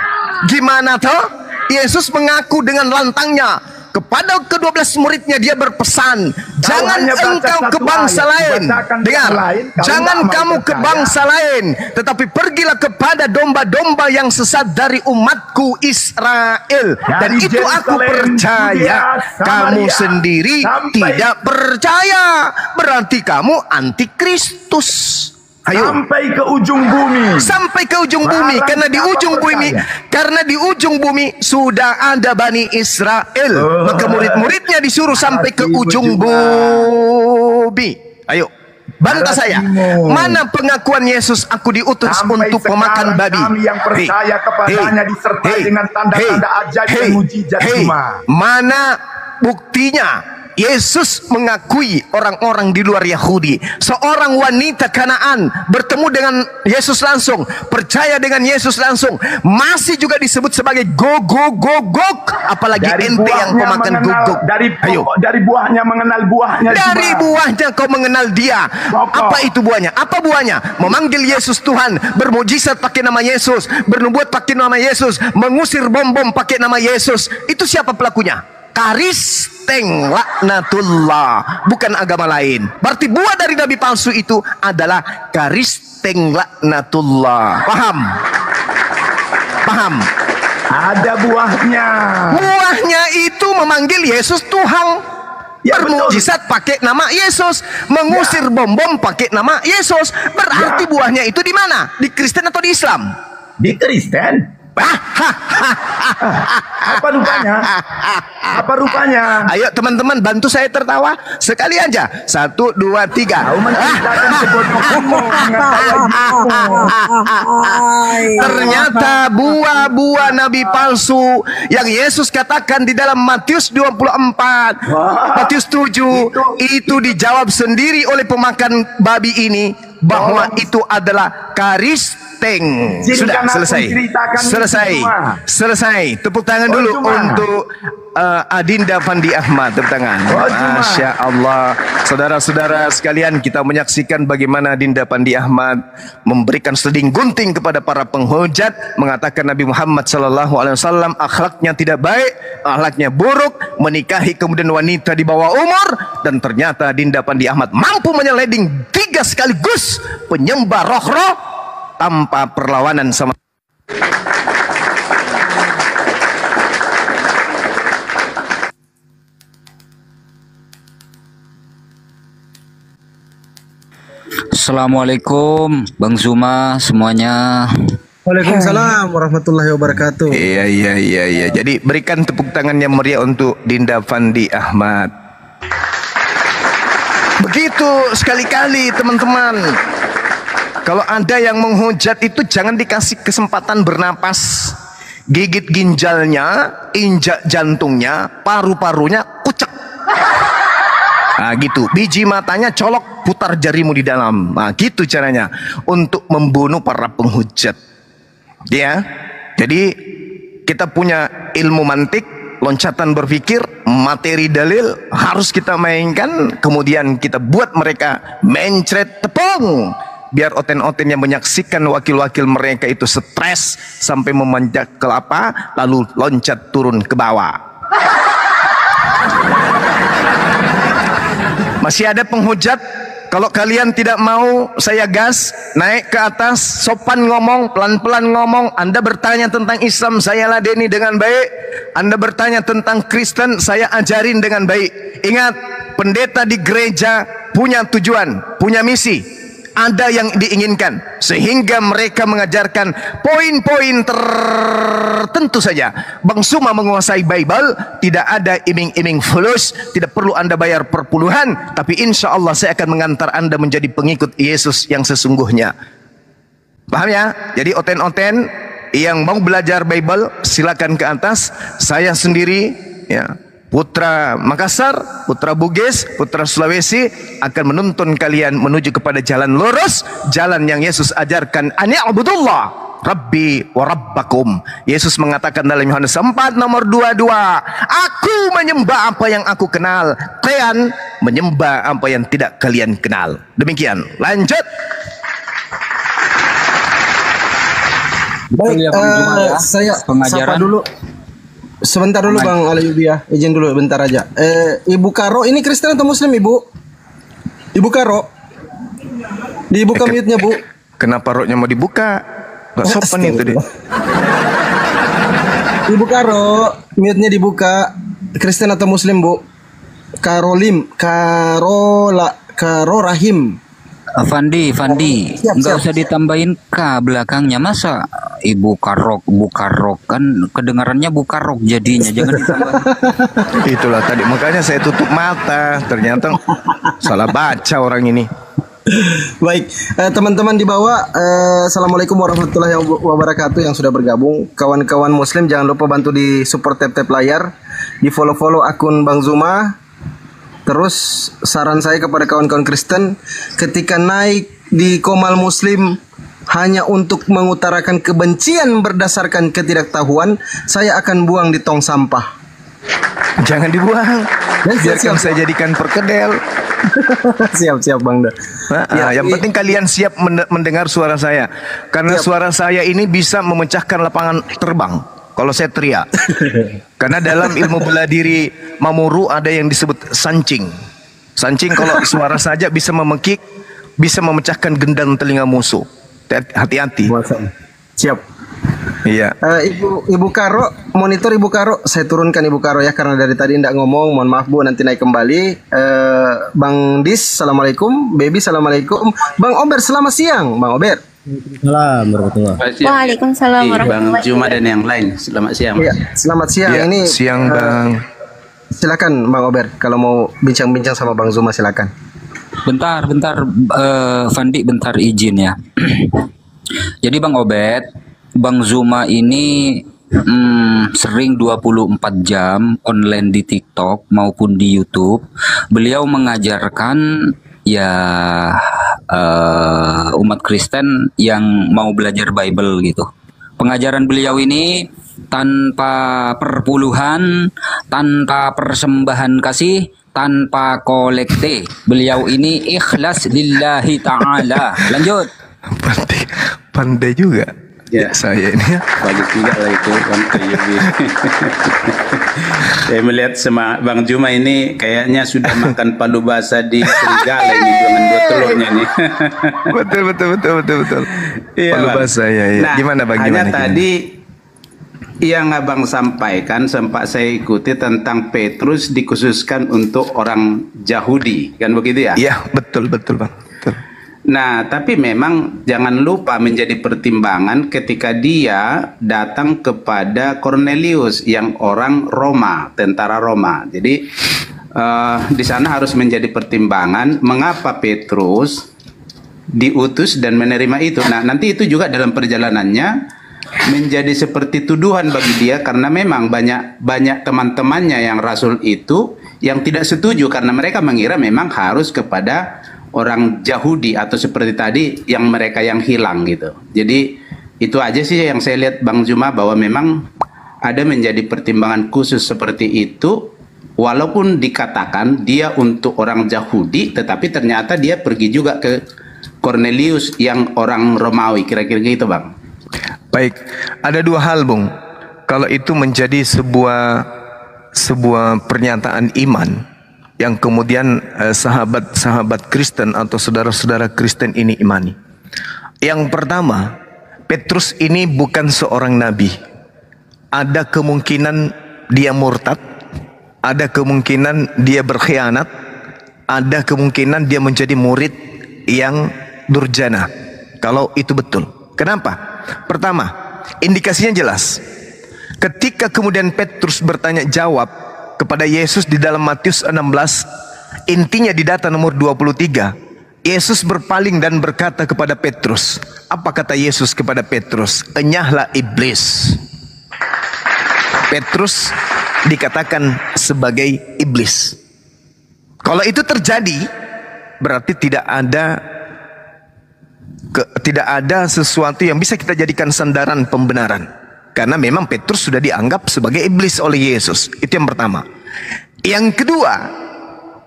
Gimana toh? Yesus mengaku dengan lantangnya. Kepada ke-12 muridnya dia berpesan, jangan engkau ke bangsa lain. Dengar, jangan kamu ke bangsa lain, tetapi pergilah kepada domba-domba yang sesat dari umatku Israel. Dan itu aku percaya. Kamu sendiri tidak percaya. Berarti kamu anti Kristus. Ayo. Sampai ke ujung bumi. Sampai ke ujung bumi. Karena di ujung bumi, karena di ujung bumi sudah ada Bani Israel. Maka murid-muridnya disuruh sampai ke ujung bumi. Ayo. Bantah saya. Mana pengakuan Yesus aku diutus Sampai untuk pemakan babi? kami yang percaya kepadanya disertai dengan tanda-tanda ajaib dan mujizat cuma. Mana buktinya? Yesus mengakui orang-orang di luar Yahudi. Seorang wanita Kanaan bertemu dengan Yesus langsung, percaya dengan Yesus langsung, masih juga disebut sebagai gogok. Apalagi ente yang kau makan gogok. Dari buahnya mengenal buahnya. Dari buahnya kau mengenal dia. Apa itu buahnya? Apa buahnya? Memanggil Yesus Tuhan, bermujizat pakai nama Yesus, bernubuat pakai nama Yesus, mengusir bom-bom pakai nama Yesus. Itu siapa pelakunya? Karisteng laknatullah, bukan agama lain. Berarti buah dari nabi palsu itu adalah karisteng laknatullah. Paham? Paham? Ada buahnya. Buahnya itu memanggil Yesus Tuhan, bermujizat pakai nama Yesus, mengusir bom-bom pakai nama Yesus. Berarti buahnya itu di mana? Di Kristen atau di Islam? Di Kristen. Apa rupanya? Apa rupanya? Ayo teman-teman bantu saya tertawa sekali aja. 1, 2, 3. Ternyata buah-buah nabi palsu yang Yesus katakan di dalam Matius 24, Matius 7 itu dijawab sendiri oleh pemakan babi ini bahwa itu adalah karisteng. Sudah selesai. Tepuk tangan dulu untuk Adinda Fandi Ahmad. Tepuk tangan. Masya Allah. Saudara-saudara sekalian, kita menyaksikan bagaimana Adinda Fandi Ahmad memberikan seleding gunting kepada para penghujat, mengatakan Nabi Muhammad SAW akhlaknya tidak baik, akhlaknya buruk, menikahi kemudian wanita di bawah umur. Dan ternyata Adinda Fandi Ahmad mampu menyeleding 3 sekaligus penyembah roh-roh tanpa perlawanan sama. Assalamualaikum Bang Zuma semuanya. Waalaikumsalam warahmatullahi wabarakatuh. Iya. Jadi berikan tepuk tangan yang meriah untuk Dinda Fandi Ahmad. Begitu sekali-kali teman-teman. Kalau ada yang menghujat itu jangan dikasih kesempatan bernapas. Gigit ginjalnya, injak jantungnya, paru-parunya kucek. Nah gitu, biji matanya colok, putar jarimu di dalam. Nah gitu caranya untuk membunuh para penghujat. Ya, jadi kita punya ilmu mantik, loncatan berpikir, materi dalil harus kita mainkan. Kemudian kita buat mereka mencret tepung, biar oten-oten yang menyaksikan wakil-wakil mereka itu stres sampai memanjat kelapa, lalu loncat turun ke bawah. Masih ada penghujat. Kalau kalian tidak mau, saya gas naik ke atas, sopan ngomong, pelan-pelan ngomong. Anda bertanya tentang Islam, saya ladeni dengan baik. Anda bertanya tentang Kristen, saya ajarin dengan baik. Ingat, pendeta di gereja punya tujuan, punya misi. Ada yang diinginkan, sehingga mereka mengajarkan poin-poin tertentu saja. Bang Suma menguasai Bible, tidak ada iming-iming fulus, tidak perlu Anda bayar perpuluhan, tapi insya Allah saya akan mengantar Anda menjadi pengikut Yesus yang sesungguhnya. Paham ya? Jadi oten-oten yang mau belajar Bible silakan ke atas. Saya sendiri, ya, putra Makassar, putra Bugis, putra Sulawesi, akan menuntun kalian menuju kepada jalan lurus, jalan yang Yesus ajarkan. Ani'budullah Rabbi wa Rabbakum. Yesus mengatakan dalam Yohanes 4 nomor 22, aku menyembah apa yang aku kenal, kalian menyembah apa yang tidak kalian kenal. Demikian. Lanjut. Baik, saya sapa dulu. Sebentar dulu Bang Alayubiah, izin dulu bentar aja. Ibu Karo ini Kristen atau Muslim Ibu? Ibu Karo, dibuka mute-nya Bu. Kenapa roknya mau dibuka? Gak sopan itu deh. Ibu Karo, mute-nya dibuka. Kristen atau Muslim Bu? Karo Rahim. Fandi, enggak usah ditambahin K belakangnya, masa Ibu Karok, kan kedengarannya Bukarok jadinya, jangan Itulah tadi, makanya saya tutup mata, ternyata salah baca orang ini. Baik, teman-teman di bawah, assalamualaikum warahmatullahi wabarakatuh yang sudah bergabung. Kawan-kawan Muslim jangan lupa bantu di support tap-tap layar, di follow akun Bang Zuma. Terus saran saya kepada kawan-kawan Kristen, ketika naik di Komal Muslim hanya untuk mengutarakan kebencian berdasarkan ketidaktahuan, saya akan buang di tong sampah. Jangan dibuang. Biarkan saya jadikan perkedel. Siap Bang. Yang penting kalian siap mendengar suara saya. Karena suara saya ini bisa memecahkan lapangan terbang kalau saya teriak. Karena dalam ilmu bela diri Mamuru ada yang disebut sancing. Sancing kalau suara saja bisa memekik, bisa memecahkan gendang telinga musuh. Hati-hati. Siap. Iya. Ibu Karo, monitor Ibu Karo, saya turunkan Ibu Karo ya karena dari tadi tidak ngomong. Mohon maaf Bu, nanti naik kembali. Bang Dis, assalamualaikum. Baby, assalamualaikum. Bang Ober, selamat siang. Bang Ober. Waalaikumsalam warahmatullahi wabarakatuh. Waalaikumsalam warahmatullahi Bang Juma dan yang lain. Selamat siang. Ya, selamat siang. Ya, ini siang Bang. Silakan Bang Ober, kalau mau bincang-bincang sama Bang Zuma silakan. Bentar, Fandi, bentar izin ya. Jadi Bang Obed, Bang Zuma ini sering 24 jam online di TikTok maupun di YouTube. Beliau mengajarkan ya umat Kristen yang mau belajar Bible gitu. Pengajaran beliau ini tanpa perpuluhan, tanpa persembahan kasih, tanpa kolekte. Beliau ini ikhlas lillahi ta'ala. Lanjut. Pandai juga. Ya, saya ini ya. Bagus juga lah itu Bang Ayyubi. Saya melihat sama Bang Juma ini kayaknya sudah makan palu basah di serigala ini dengan dua telurnya nih. betul. Iya, palu basah ya. Nah, gimana Bang? Hanya tadi yang Abang sampaikan sempat saya ikuti tentang Petrus dikhususkan untuk orang Yahudi, kan begitu ya? Iya, betul Bang. Betul. Nah, tapi memang jangan lupa menjadi pertimbangan ketika dia datang kepada Cornelius yang orang Roma, tentara Roma. Jadi di sana harus menjadi pertimbangan mengapa Petrus diutus dan menerima itu. Nah, nanti itu juga dalam perjalanannya menjadi seperti tuduhan bagi dia karena memang banyak teman-temannya yang rasul itu yang tidak setuju karena mereka mengira memang harus kepada orang Yahudi atau seperti tadi yang mereka yang hilang gitu. Jadi itu aja sih yang saya lihat Bang Zuma bahwa memang ada menjadi pertimbangan khusus seperti itu walaupun dikatakan dia untuk orang Yahudi tetapi ternyata dia pergi juga ke Cornelius yang orang Romawi, kira-kira gitu Bang. Baik, ada dua hal Bung. Kalau itu menjadi sebuah pernyataan iman yang kemudian sahabat-sahabat Kristen atau saudara-saudara Kristen ini imani. Yang pertama, Petrus ini bukan seorang nabi. Ada kemungkinan dia murtad, ada kemungkinan dia berkhianat, ada kemungkinan dia menjadi murid yang durjana. Kalau itu betul. Kenapa? Pertama, indikasinya jelas. Ketika kemudian Petrus bertanya jawab kepada Yesus di dalam Matius 16, intinya di data nomor 23, Yesus berpaling dan berkata kepada Petrus. Apa kata Yesus kepada Petrus? Enyahlah iblis. Petrus dikatakan sebagai iblis. Kalau itu terjadi, berarti tidak ada sesuatu yang bisa kita jadikan sandaran pembenaran. Karena memang Petrus sudah dianggap sebagai iblis oleh Yesus. Itu yang pertama. Yang kedua,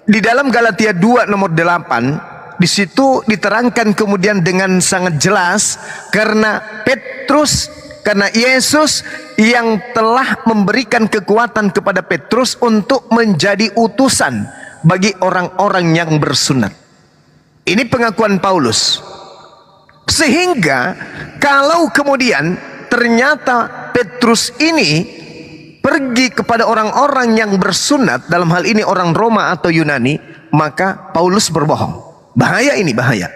di dalam Galatia 2 nomor 8, di situ diterangkan kemudian dengan sangat jelas karena Yesus yang telah memberikan kekuatan kepada Petrus untuk menjadi utusan bagi orang-orang yang bersunat. Ini pengakuan Paulus. Sehingga kalau kemudian ternyata Petrus ini pergi kepada orang-orang yang bersunat, dalam hal ini orang Roma atau Yunani, maka Paulus berbohong. Bahaya ini, bahaya.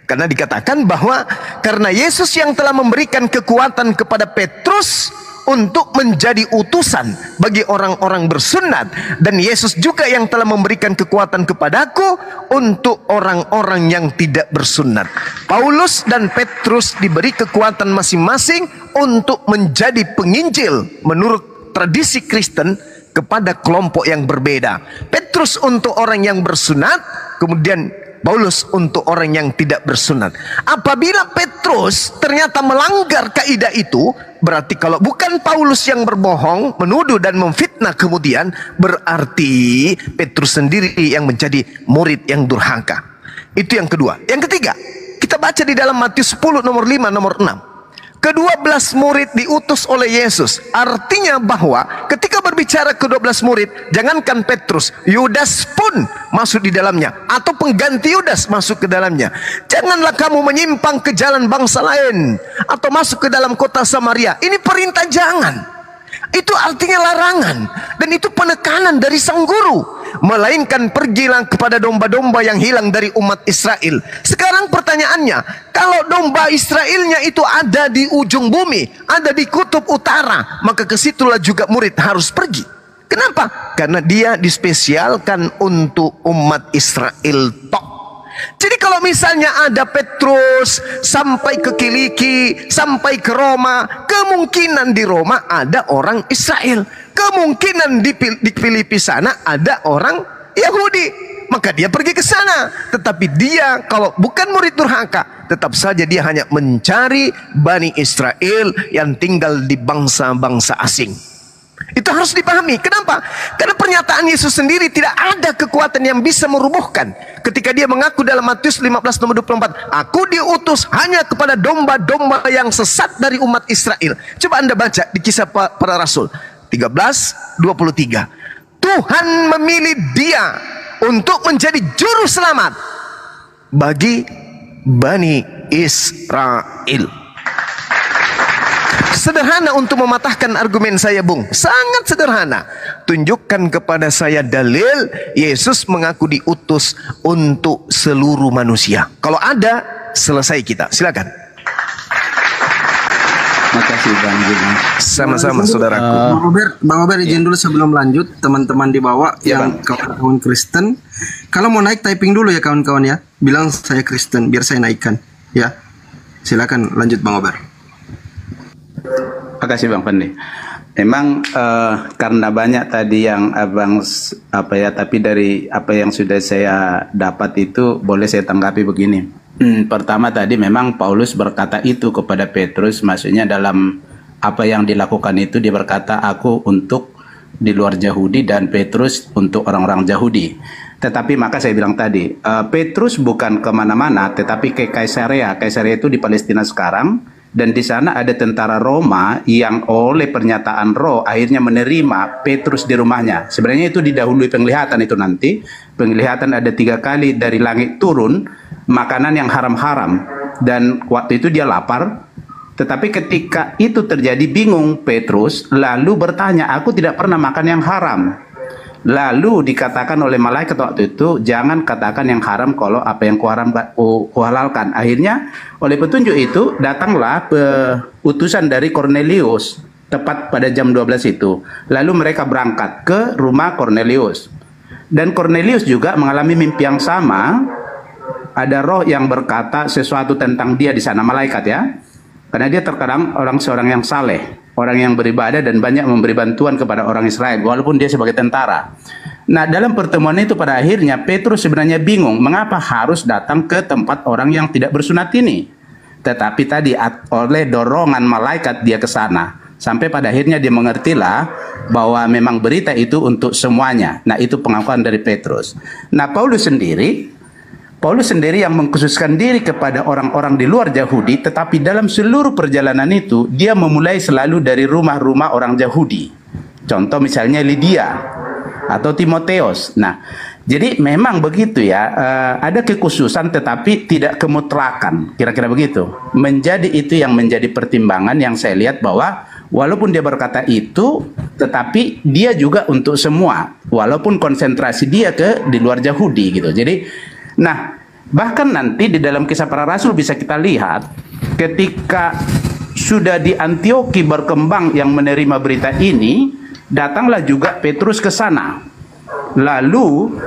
Karena dikatakan bahwa karena Yesus yang telah memberikan kekuatan kepada Petrus untuk menjadi utusan bagi orang-orang bersunat, dan Yesus juga yang telah memberikan kekuatan kepadaku untuk orang-orang yang tidak bersunat. Paulus dan Petrus diberi kekuatan masing-masing untuk menjadi penginjil menurut tradisi Kristen kepada kelompok yang berbeda. Petrus untuk orang yang bersunat, kemudian Paulus untuk orang yang tidak bersunat. Apabila Petrus ternyata melanggar kaidah itu, berarti kalau bukan Paulus yang berbohong, menuduh dan memfitnah kemudian, berarti Petrus sendiri yang menjadi murid yang durhaka. Itu yang kedua. Yang ketiga, kita baca di dalam Matius 10 nomor 5 nomor 6. Ke-12 murid diutus oleh Yesus. Artinya bahwa ketika berbicara ke-12 murid, jangankan Petrus, Yudas pun masuk di dalamnya, atau pengganti Yudas masuk ke dalamnya. Janganlah kamu menyimpang ke jalan bangsa lain, atau masuk ke dalam kota Samaria. Ini perintah jangan. Itu artinya larangan, dan itu penekanan dari sang guru. Melainkan pergilah kepada domba-domba yang hilang dari umat Israel. Sekarang pertanyaannya, kalau domba Israelnya itu ada di ujung bumi, ada di kutub utara, maka kesitulah juga murid harus pergi. Kenapa? Karena dia dispesialkan untuk umat Israel tok. Jadi kalau misalnya ada Petrus sampai ke Kiliki, sampai ke Roma, kemungkinan di Roma ada orang Israel, kemungkinan di Filipi sana ada orang Yahudi, maka dia pergi ke sana. Tetapi dia kalau bukan murid durhaka, tetap saja dia hanya mencari Bani Israel yang tinggal di bangsa-bangsa asing. Itu harus dipahami. Kenapa? Karena pernyataan Yesus sendiri tidak ada kekuatan yang bisa merubuhkan. Ketika dia mengaku dalam Matius 15 nomor 24, aku diutus hanya kepada domba-domba yang sesat dari umat Israel. Coba Anda baca di Kisah Para Rasul 13:23. Tuhan memilih dia untuk menjadi juru selamat bagi Bani Israel. Sederhana untuk mematahkan argumen saya, Bung. Sangat sederhana. Tunjukkan kepada saya dalil Yesus mengaku diutus untuk seluruh manusia. Kalau ada, selesai kita. Silakan. Makasih Bang Jimmy. Sama-sama saudaraku. Bang Robert izin dulu sebelum lanjut, teman-teman di bawah yang kawan-kawan Kristen, kalau mau naik typing dulu ya kawan-kawan ya. Bilang saya Kristen biar saya naikkan ya. Silakan lanjut Bang Robert. Makasih Bang Pandi. Memang karena banyak tadi yang abang tapi dari apa yang sudah saya dapat itu boleh saya tanggapi begini. Pertama tadi memang Paulus berkata itu kepada Petrus, maksudnya dalam apa yang dilakukan itu dia berkata aku untuk di luar Yahudi dan Petrus untuk orang-orang Yahudi. Tetapi maka saya bilang tadi Petrus bukan kemana-mana tetapi ke Kaisarea. Kaisarea itu di Palestina sekarang. Dan di sana ada tentara Roma yang oleh pernyataan roh akhirnya menerima Petrus di rumahnya. Sebenarnya itu didahului penglihatan itu nanti. Penglihatan ada 3 kali dari langit turun makanan yang haram-haram. Dan waktu itu dia lapar. Tetapi ketika itu terjadi bingung Petrus lalu bertanya, aku tidak pernah makan yang haram. Lalu dikatakan oleh malaikat waktu itu, jangan katakan yang haram kalau apa yang kuhalalkan. Akhirnya oleh petunjuk itu datanglah utusan dari Cornelius tepat pada jam 12 itu. Lalu mereka berangkat ke rumah Cornelius. Dan Cornelius juga mengalami mimpi yang sama. Ada roh yang berkata sesuatu tentang dia di sana, malaikat ya. Karena dia terkadang seorang yang saleh, orang yang beribadah dan banyak memberi bantuan kepada orang Israel walaupun dia sebagai tentara. Nah, dalam pertemuan itu pada akhirnya Petrus sebenarnya bingung mengapa harus datang ke tempat orang yang tidak bersunat ini. Tetapi tadi oleh dorongan malaikat dia ke sana. Sampai pada akhirnya dia mengertilah bahwa memang berita itu untuk semuanya. Nah, itu pengakuan dari Petrus. Nah, Paulus sendiri yang mengkhususkan diri kepada orang-orang di luar Yahudi, tetapi dalam seluruh perjalanan itu dia memulai selalu dari rumah-rumah orang Yahudi. Contoh misalnya Lydia atau Timoteus. Nah, jadi memang begitu ya, ada kekhususan tetapi tidak kemutlakan, kira-kira begitu. Menjadi itu yang menjadi pertimbangan yang saya lihat bahwa walaupun dia berkata itu, tetapi dia juga untuk semua, walaupun konsentrasi dia di luar Yahudi gitu. Jadi nah, bahkan nanti di dalam Kisah Para Rasul bisa kita lihat ketika sudah di Antioki berkembang yang menerima berita ini, datanglah juga Petrus ke sana. Lalu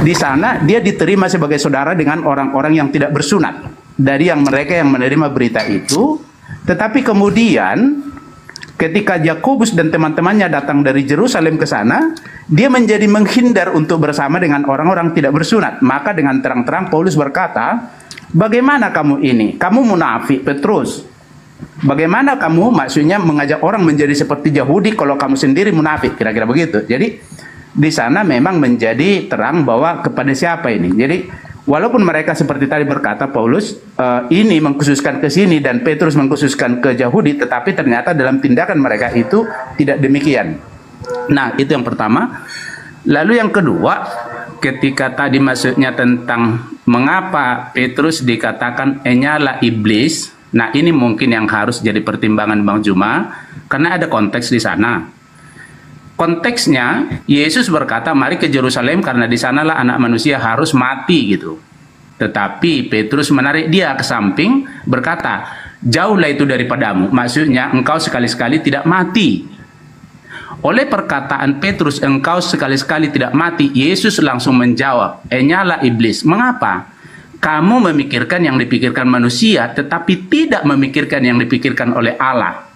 di sana dia diterima sebagai saudara dengan orang-orang yang tidak bersunat dari mereka yang menerima berita itu. Tetapi kemudian ketika Yakobus dan teman-temannya datang dari Yerusalem ke sana, dia menjadi menghindar untuk bersama dengan orang-orang tidak bersunat. Maka dengan terang-terang Paulus berkata, bagaimana kamu ini? Kamu munafik, Petrus. Bagaimana kamu maksudnya mengajak orang menjadi seperti Yahudi kalau kamu sendiri munafik? Kira-kira begitu. Jadi di sana memang menjadi terang bahwa kepada siapa ini. Jadi walaupun mereka seperti tadi berkata Paulus, ini mengkhususkan ke sini dan Petrus mengkhususkan ke Yahudi, tetapi ternyata dalam tindakan mereka itu tidak demikian. Nah, itu yang pertama. Lalu yang kedua, ketika tadi maksudnya tentang mengapa Petrus dikatakan enyala iblis. Nah, ini mungkin yang harus jadi pertimbangan Bang Juma, karena ada konteks di sana. Konteksnya, Yesus berkata, mari ke Yerusalem karena di sanalah anak manusia harus mati gitu. Tetapi Petrus menarik dia ke samping, berkata, jauhlah itu daripadamu. Maksudnya, engkau sekali-sekali tidak mati. Oleh perkataan Petrus, engkau sekali-sekali tidak mati, Yesus langsung menjawab, enyala iblis. Mengapa? Kamu memikirkan yang dipikirkan manusia, tetapi tidak memikirkan yang dipikirkan oleh Allah.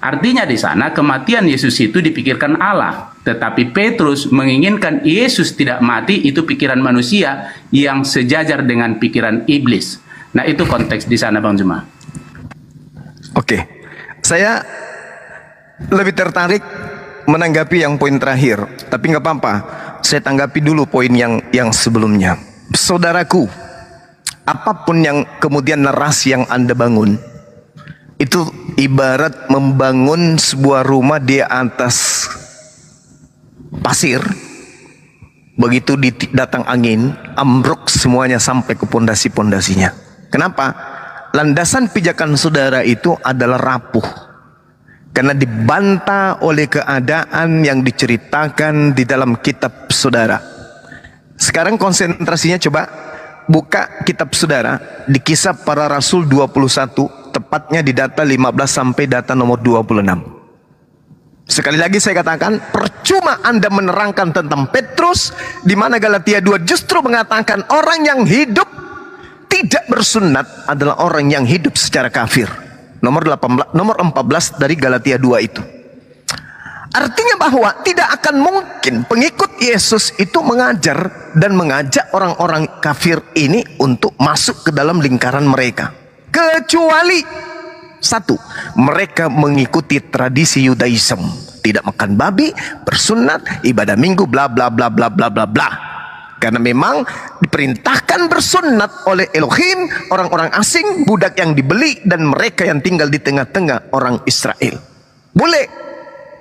Artinya di sana kematian Yesus itu dipikirkan Allah, tetapi Petrus menginginkan Yesus tidak mati, itu pikiran manusia yang sejajar dengan pikiran iblis. Nah, itu konteks di sana Bang Juma. Oke, saya lebih tertarik menanggapi yang poin terakhir, tapi nggak apa-apa, saya tanggapi dulu poin yang sebelumnya. Saudaraku, apapun yang kemudian narasi yang Anda bangun, itu ibarat membangun sebuah rumah di atas pasir. Begitu datang angin, ambruk semuanya sampai ke pondasi-pondasinya. Kenapa? Landasan pijakan saudara itu adalah rapuh, karena dibantah oleh keadaan yang diceritakan di dalam kitab saudara. Sekarang konsentrasinya coba buka kitab saudara di Kisah Para Rasul 21, tepatnya di data 15 sampai data nomor 26. Sekali lagi saya katakan, percuma Anda menerangkan tentang Petrus, di mana Galatia 2 justru mengatakan orang yang hidup tidak bersunat adalah orang yang hidup secara kafir. Nomor 14 dari Galatia 2 itu. Artinya bahwa tidak akan mungkin pengikut Yesus itu mengajar dan mengajak orang-orang kafir ini untuk masuk ke dalam lingkaran mereka. Kecuali satu, mereka mengikuti tradisi Yudaism, tidak makan babi, bersunat, ibadah minggu, bla bla bla bla bla bla bla. Karena memang diperintahkan bersunat oleh Elohim, orang-orang asing, budak yang dibeli, dan mereka yang tinggal di tengah-tengah orang Israel. Boleh,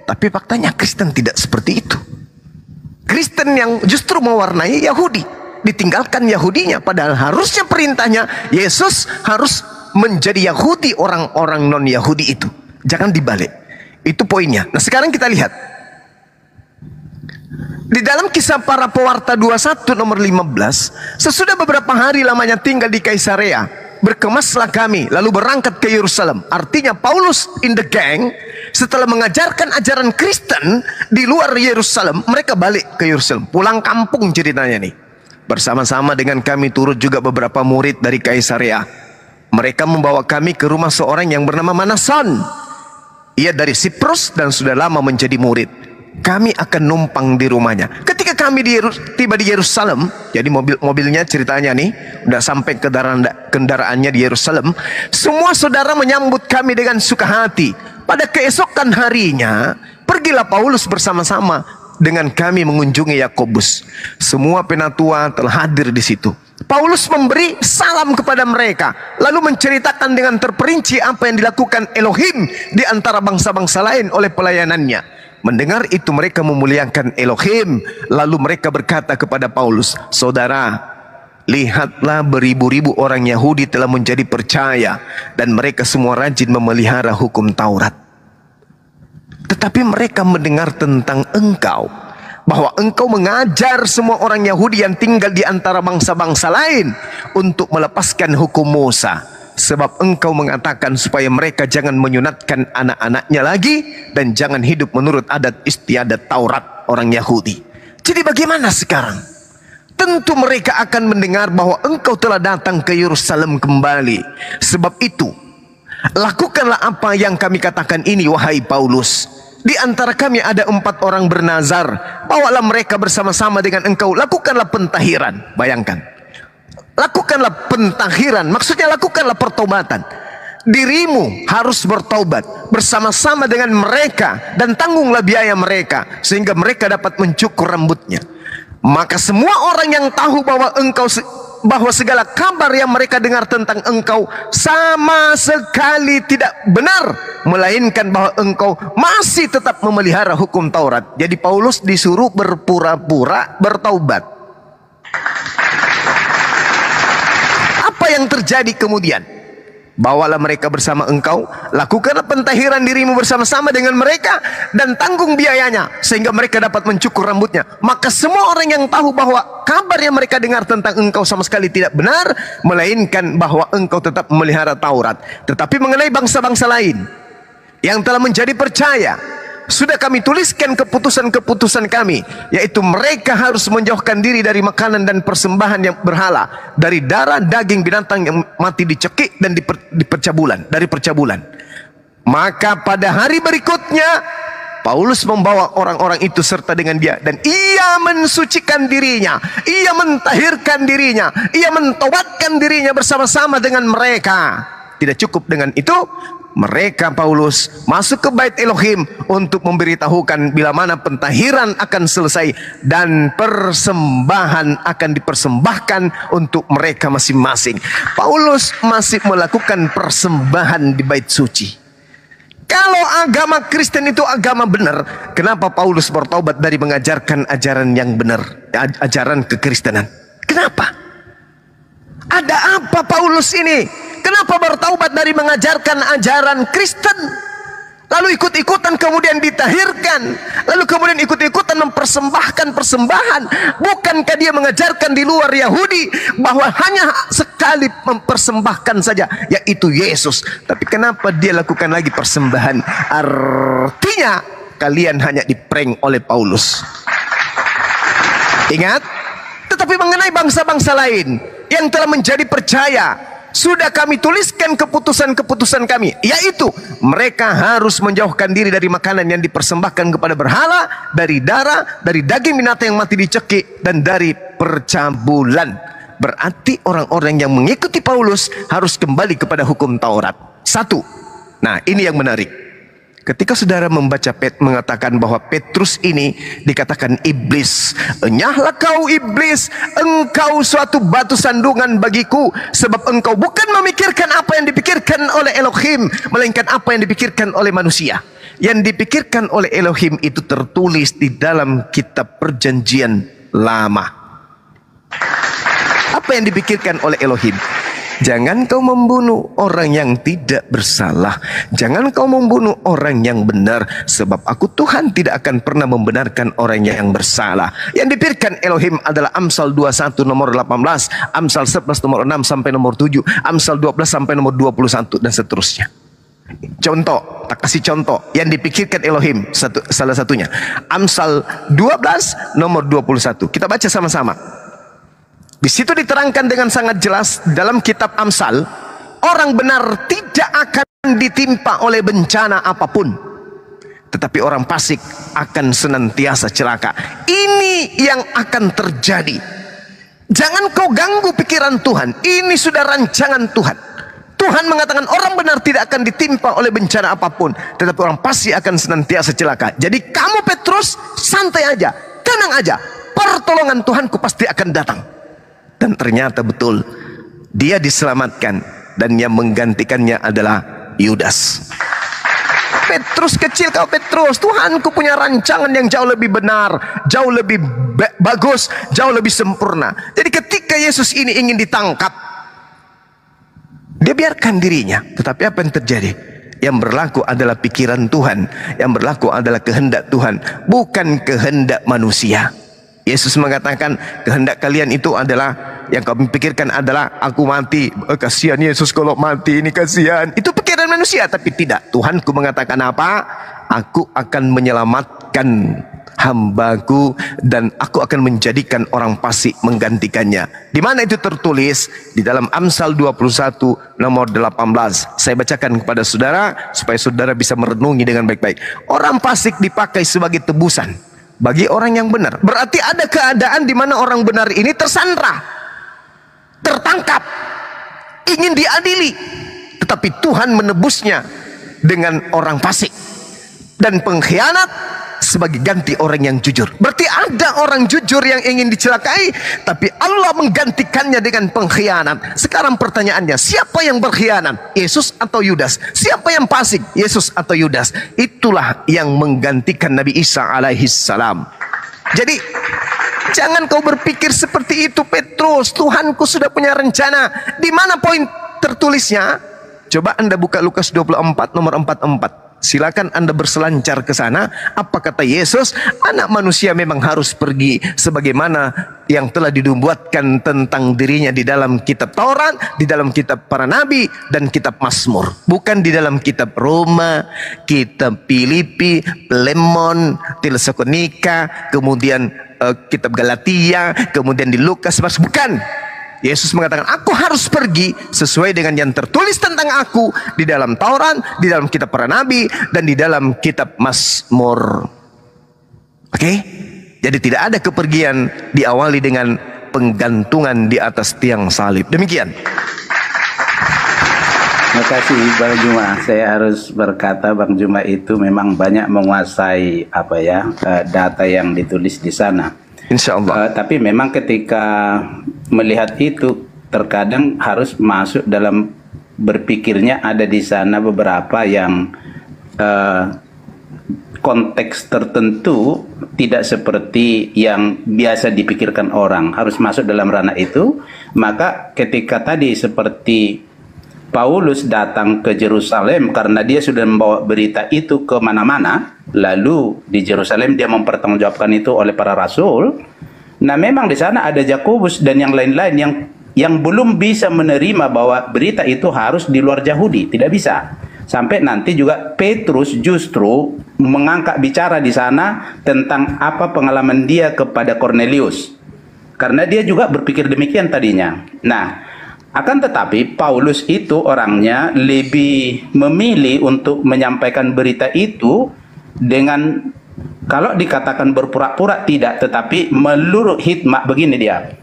tapi faktanya Kristen tidak seperti itu. Kristen yang justru mewarnai Yahudi, ditinggalkan Yahudinya, padahal harusnya perintahnya Yesus harus menjadi Yahudi orang-orang non-Yahudi itu. Jangan dibalik. Itu poinnya. Nah, sekarang kita lihat. Di dalam Kisah Para Pewarta 21 nomor 15, sesudah beberapa hari lamanya tinggal di Kaisarea, berkemaslah kami lalu berangkat ke Yerusalem. Artinya Paulus in the gang, setelah mengajarkan ajaran Kristen di luar Yerusalem, mereka balik ke Yerusalem, pulang kampung ceritanya nih. Bersama-sama dengan kami turut juga beberapa murid dari Kaisarea. Mereka membawa kami ke rumah seorang yang bernama Manason. Ia dari Siprus dan sudah lama menjadi murid. Kami akan numpang di rumahnya. Ketika kami tiba di Yerusalem, jadi mobilnya ceritanya nih, udah sampai ke kendaraannya di Yerusalem. Semua saudara menyambut kami dengan suka hati. Pada keesokan harinya, pergilah Paulus bersama-sama dengan kami mengunjungi Yakobus. Semua penatua telah hadir di situ. Paulus memberi salam kepada mereka, lalu menceritakan dengan terperinci apa yang dilakukan Elohim di antara bangsa-bangsa lain oleh pelayanannya. Mendengar itu mereka memuliakan Elohim. Lalu mereka berkata kepada Paulus, saudara, lihatlah beribu-ribu orang Yahudi telah menjadi percaya, dan mereka semua rajin memelihara hukum Taurat. Tetapi mereka mendengar tentang engkau, bahwa engkau mengajar semua orang Yahudi yang tinggal di antara bangsa-bangsa lain untuk melepaskan hukum Musa. sebab engkau mengatakan supaya mereka jangan menyunatkan anak-anaknya lagi dan jangan hidup menurut adat istiadat Taurat orang Yahudi. Jadi bagaimana sekarang? Tentu mereka akan mendengar bahwa engkau telah datang ke Yerusalem kembali. Sebab itu, lakukanlah apa yang kami katakan ini, wahai Paulus. Di antara kami ada 4 orang bernazar. Bawalah mereka bersama-sama dengan engkau. Lakukanlah pentahiran. Bayangkan. Lakukanlah pentahiran. Maksudnya lakukanlah pertobatan. Dirimu harus bertobat bersama-sama dengan mereka. Dan tanggunglah biaya mereka. Sehingga mereka dapat mencukur rambutnya. Maka semua orang yang tahu bahwa segala kabar yang mereka dengar tentang engkau sama sekali tidak benar, melainkan bahwa engkau masih tetap memelihara hukum Taurat. Jadi Paulus disuruh berpura-pura bertaubat. Apa yang terjadi kemudian? Bawalah mereka bersama engkau, lakukanlah pentahiran dirimu bersama-sama dengan mereka, dan tanggung biayanya, sehingga mereka dapat mencukur rambutnya. Maka semua orang yang tahu bahwa kabar yang mereka dengar tentang engkau sama sekali tidak benar, melainkan bahwa engkau tetap memelihara Taurat. Tetapi mengenai bangsa-bangsa lain yang telah menjadi percaya, sudah kami tuliskan keputusan-keputusan kami, yaitu mereka harus menjauhkan diri dari makanan dan persembahan yang berhala, dari darah daging binatang yang mati dicekik dan dari percabulan. Maka pada hari berikutnya Paulus membawa orang-orang itu serta dengan dia, dan ia mensucikan dirinya, ia mentahirkan dirinya, ia mentobatkan dirinya bersama-sama dengan mereka. Tidak cukup dengan itu, mereka Paulus masuk ke bait Elohim untuk memberitahukan bila mana pentahiran akan selesai dan persembahan akan dipersembahkan untuk mereka masing-masing. Paulus masih melakukan persembahan di bait suci. Kalau agama Kristen itu agama benar, kenapa Paulus bertaubat dari mengajarkan ajaran yang benar, ajaran kekristenan? Kenapa? Ada apa Paulus ini? Kenapa bertaubat dari mengajarkan ajaran Kristen, lalu ikut-ikutan kemudian ditahirkan, lalu kemudian ikut-ikutan mempersembahkan persembahan? Bukankah dia mengajarkan di luar Yahudi bahwa hanya sekali mempersembahkan saja, yaitu Yesus? Tapi kenapa dia lakukan lagi persembahan? Artinya kalian hanya diprank oleh Paulus. Ingat, tetapi mengenai bangsa-bangsa lain yang telah menjadi percaya, sudah kami tuliskan keputusan-keputusan kami, yaitu mereka harus menjauhkan diri dari makanan yang dipersembahkan kepada berhala, dari darah, dari daging binatang yang mati dicekik, dan dari percabulan. Berarti orang-orang yang mengikuti Paulus harus kembali kepada hukum Taurat. 1. Nah, ini yang menarik. Ketika saudara membaca mengatakan bahwa Petrus ini dikatakan iblis. Enyahlah kau iblis, engkau suatu batu sandungan bagiku, sebab engkau bukan memikirkan apa yang dipikirkan oleh Elohim, melainkan apa yang dipikirkan oleh manusia. Yang dipikirkan oleh Elohim itu tertulis di dalam kitab Perjanjian Lama. Apa yang dipikirkan oleh Elohim? Jangan kau membunuh orang yang tidak bersalah. Jangan kau membunuh orang yang benar, sebab aku Tuhan tidak akan pernah membenarkan orang yang bersalah. Yang dipikirkan Elohim adalah Amsal 21 nomor 18, Amsal 11 nomor 6 sampai nomor 7, Amsal 12 sampai nomor 21, dan seterusnya. Contoh, tak kasih contoh yang dipikirkan Elohim, salah satunya Amsal 12 nomor 21. Kita baca sama-sama. Di situ diterangkan dengan sangat jelas dalam kitab Amsal, orang benar tidak akan ditimpa oleh bencana apapun, tetapi orang fasik akan senantiasa celaka. Ini yang akan terjadi. Jangan kau ganggu pikiran Tuhan. Ini sudah rancangan Tuhan. Tuhan mengatakan orang benar tidak akan ditimpa oleh bencana apapun, tetapi orang fasik akan senantiasa celaka. Jadi kamu Petrus santai aja, tenang aja. Pertolongan Tuhanku pasti akan datang. Dan ternyata betul, dia diselamatkan, dan yang menggantikannya adalah Yudas. Petrus kecil kau Petrus, Tuhanku punya rancangan yang jauh lebih benar, jauh lebih bagus, jauh lebih sempurna. Jadi ketika Yesus ini ingin ditangkap, dia biarkan dirinya. Tetapi apa yang terjadi? Yang berlaku adalah pikiran Tuhan, yang berlaku adalah kehendak Tuhan, bukan kehendak manusia. Yesus mengatakan kehendak kalian itu adalah Yang kau pikirkan adalah aku mati, kasihan Yesus kalau mati ini kasihan. Itu pikiran manusia, tapi tidak. Tuhanku mengatakan apa? Aku akan menyelamatkan hambaku dan aku akan menjadikan orang fasik menggantikannya. Di mana itu tertulis? Di dalam Amsal 21 nomor 18. Saya bacakan kepada saudara supaya saudara bisa merenungi dengan baik-baik. Orang fasik dipakai sebagai tebusan bagi orang yang benar. Berarti ada keadaan di mana orang benar ini tersandra, tertangkap, ingin diadili, tetapi Tuhan menebusnya dengan orang fasik dan pengkhianat sebagai ganti orang yang jujur. Berarti ada orang jujur yang ingin dicelakai, tapi Allah menggantikannya dengan pengkhianat. Sekarang pertanyaannya, siapa yang berkhianat? Yesus atau Yudas? Siapa yang fasik? Yesus atau Yudas? Itulah yang menggantikan Nabi Isa alaihi salam. Jadi jangan kau berpikir seperti itu, Petrus. Tuhanku sudah punya rencana. Di mana poin tertulisnya? Coba Anda buka Lukas 24 nomor 44. Silakan Anda berselancar ke sana. Apa kata Yesus? Anak manusia memang harus pergi sebagaimana yang telah dinubuatkan tentang dirinya di dalam kitab Taurat, di dalam kitab para nabi dan kitab Mazmur. Bukan di dalam kitab Roma, kitab Filipi, Lemon, Tesalonika, kemudian kitab Galatia, kemudian di Lukas, bukan. Yesus mengatakan, aku harus pergi sesuai dengan yang tertulis tentang aku di dalam Taurat, di dalam kitab para nabi, dan di dalam kitab Mazmur. Oke? Jadi tidak ada kepergian diawali dengan penggantungan di atas tiang salib. Demikian. Terima kasih Bang Juma. Saya harus berkata Bang Juma itu memang banyak menguasai data yang ditulis di sana. Insya Allah. Tapi memang ketika melihat itu terkadang harus masuk dalam berpikirnya, ada di sana beberapa yang konteks tertentu tidak seperti yang biasa dipikirkan orang, harus masuk dalam ranah itu. Maka ketika tadi seperti Paulus datang ke Yerusalem karena dia sudah membawa berita itu ke mana-mana, lalu di Yerusalem dia mempertanggungjawabkan itu oleh para rasul. Nah, memang di sana ada Yakobus dan yang lain-lain yang belum bisa menerima bahwa berita itu harus di luar Yahudi, tidak bisa. Sampai nanti juga Petrus justru mengangkat bicara di sana tentang apa pengalaman dia kepada Cornelius. Karena dia juga berpikir demikian tadinya. Nah, akan tetapi Paulus itu orangnya lebih memilih untuk menyampaikan berita itu dengan, kalau dikatakan berpura-pura tidak, tetapi melurut hikmah. Begini dia,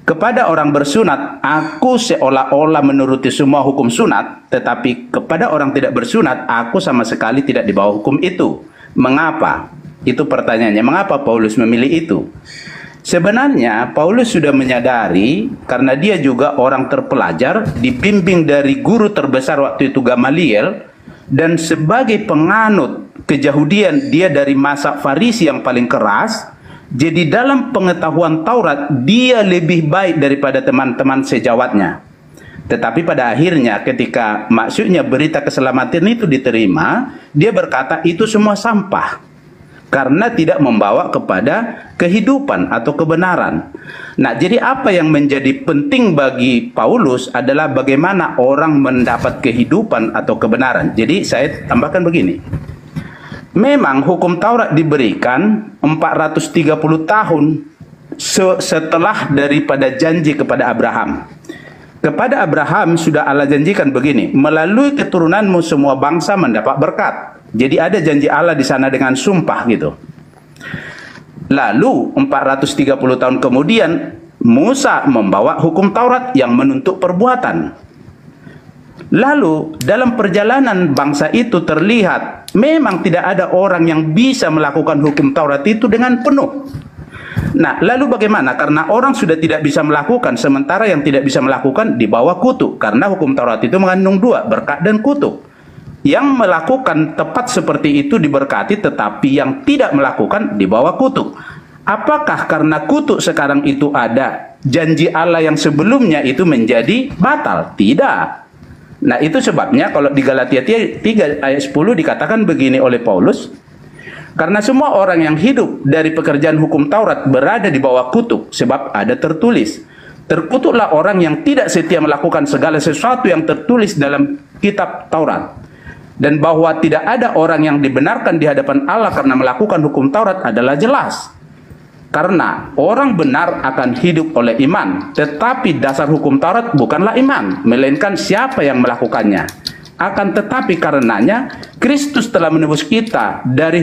kepada orang bersunat aku seolah-olah menuruti semua hukum sunat, tetapi kepada orang tidak bersunat aku sama sekali tidak di bawah hukum itu. Mengapa? Itu pertanyaannya, mengapa Paulus memilih itu? Sebenarnya Paulus sudah menyadari, karena dia juga orang terpelajar, dibimbing dari guru terbesar waktu itu Gamaliel, dan sebagai penganut keyahudian dia dari masa Farisi yang paling keras. Jadi dalam pengetahuan Taurat dia lebih baik daripada teman-teman sejawatnya. Tetapi pada akhirnya ketika maksudnya berita keselamatan itu diterima, dia berkata itu semua sampah, karena tidak membawa kepada kehidupan atau kebenaran. Nah, jadi apa yang menjadi penting bagi Paulus adalah bagaimana orang mendapat kehidupan atau kebenaran. Jadi saya tambahkan begini. Memang hukum Taurat diberikan 430 tahun setelah daripada janji kepada Abraham. Kepada Abraham sudah Allah janjikan begini, melalui keturunanmu semua bangsa mendapat berkat. Jadi ada janji Allah di sana dengan sumpah gitu. Lalu 430 tahun kemudian Musa membawa hukum Taurat yang menuntut perbuatan. Lalu dalam perjalanan bangsa itu terlihat memang tidak ada orang yang bisa melakukan hukum Taurat itu dengan penuh. Nah, lalu bagaimana? Karena orang sudah tidak bisa melakukan, sementara yang tidak bisa melakukan dibawa kutuk. Karena hukum Taurat itu mengandung dua, berkat dan kutuk. Yang melakukan tepat seperti itu diberkati, tetapi yang tidak melakukan dibawa kutuk. Apakah karena kutuk sekarang itu ada, janji Allah yang sebelumnya itu menjadi batal? Tidak. Nah, itu sebabnya kalau di Galatia 3 ayat 10 dikatakan begini oleh Paulus, karena semua orang yang hidup dari pekerjaan hukum Taurat berada di bawah kutuk, sebab ada tertulis, terkutuklah orang yang tidak setia melakukan segala sesuatu yang tertulis dalam kitab Taurat. Dan bahwa tidak ada orang yang dibenarkan di hadapan Allah karena melakukan hukum Taurat adalah jelas. Karena orang benar akan hidup oleh iman, tetapi dasar hukum Taurat bukanlah iman, melainkan siapa yang melakukannya. Akan tetapi karenanya Kristus telah menebus kita dari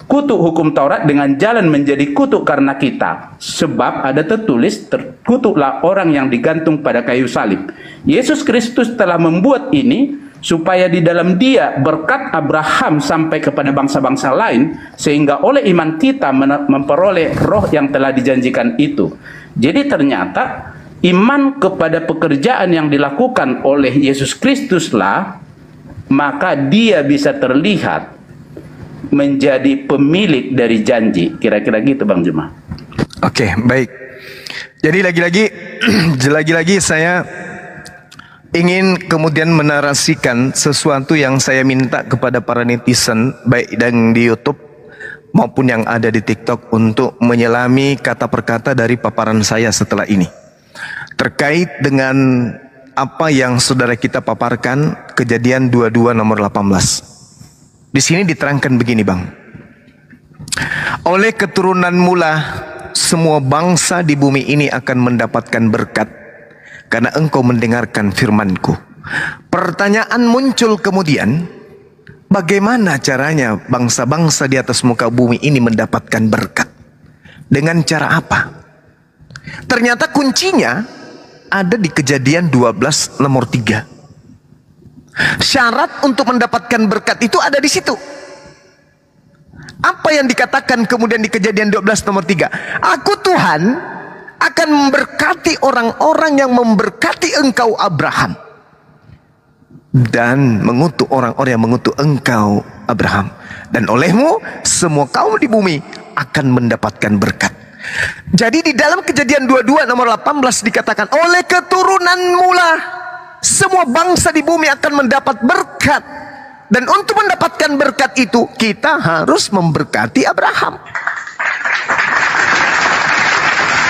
kutuk hukum Taurat dengan jalan menjadi kutuk karena kita. Sebab ada tertulis, terkutuklah orang yang digantung pada kayu salib. Yesus Kristus telah membuat ini supaya di dalam Dia berkat Abraham sampai kepada bangsa-bangsa lain, sehingga oleh iman kita memperoleh roh yang telah dijanjikan itu. Jadi ternyata iman kepada pekerjaan yang dilakukan oleh Yesus Kristuslah, maka Dia bisa terlihat menjadi pemilik dari janji. Kira-kira gitu Bang Juma. Oke, baik. Jadi lagi-lagi saya ingin kemudian menarasikan sesuatu yang saya minta kepada para netizen, baik yang di YouTube maupun yang ada di TikTok, untuk menyelami kata per kata dari paparan saya setelah ini. Terkait dengan apa yang saudara kita paparkan, Kejadian 22 nomor 18. Di sini diterangkan begini Bang. Oleh keturunanmu lah semua bangsa di bumi ini akan mendapatkan berkat, karena engkau mendengarkan firmanku. Pertanyaan muncul kemudian, bagaimana caranya bangsa-bangsa di atas muka bumi ini mendapatkan berkat? Dengan cara apa? Ternyata kuncinya ada di Kejadian 12 nomor 3. Syarat untuk mendapatkan berkat itu ada di situ. Apa yang dikatakan kemudian di Kejadian 12 nomor 3? Aku Tuhan akan memberkati orang-orang yang memberkati engkau Abraham, dan mengutuk orang-orang yang mengutuk engkau Abraham. Dan olehmu semua kaum di bumi akan mendapatkan berkat. Jadi di dalam Kejadian 22 nomor 18 dikatakan, oleh keturunanmu lah semua bangsa di bumi akan mendapat berkat. Dan untuk mendapatkan berkat itu, kita harus memberkati Abraham.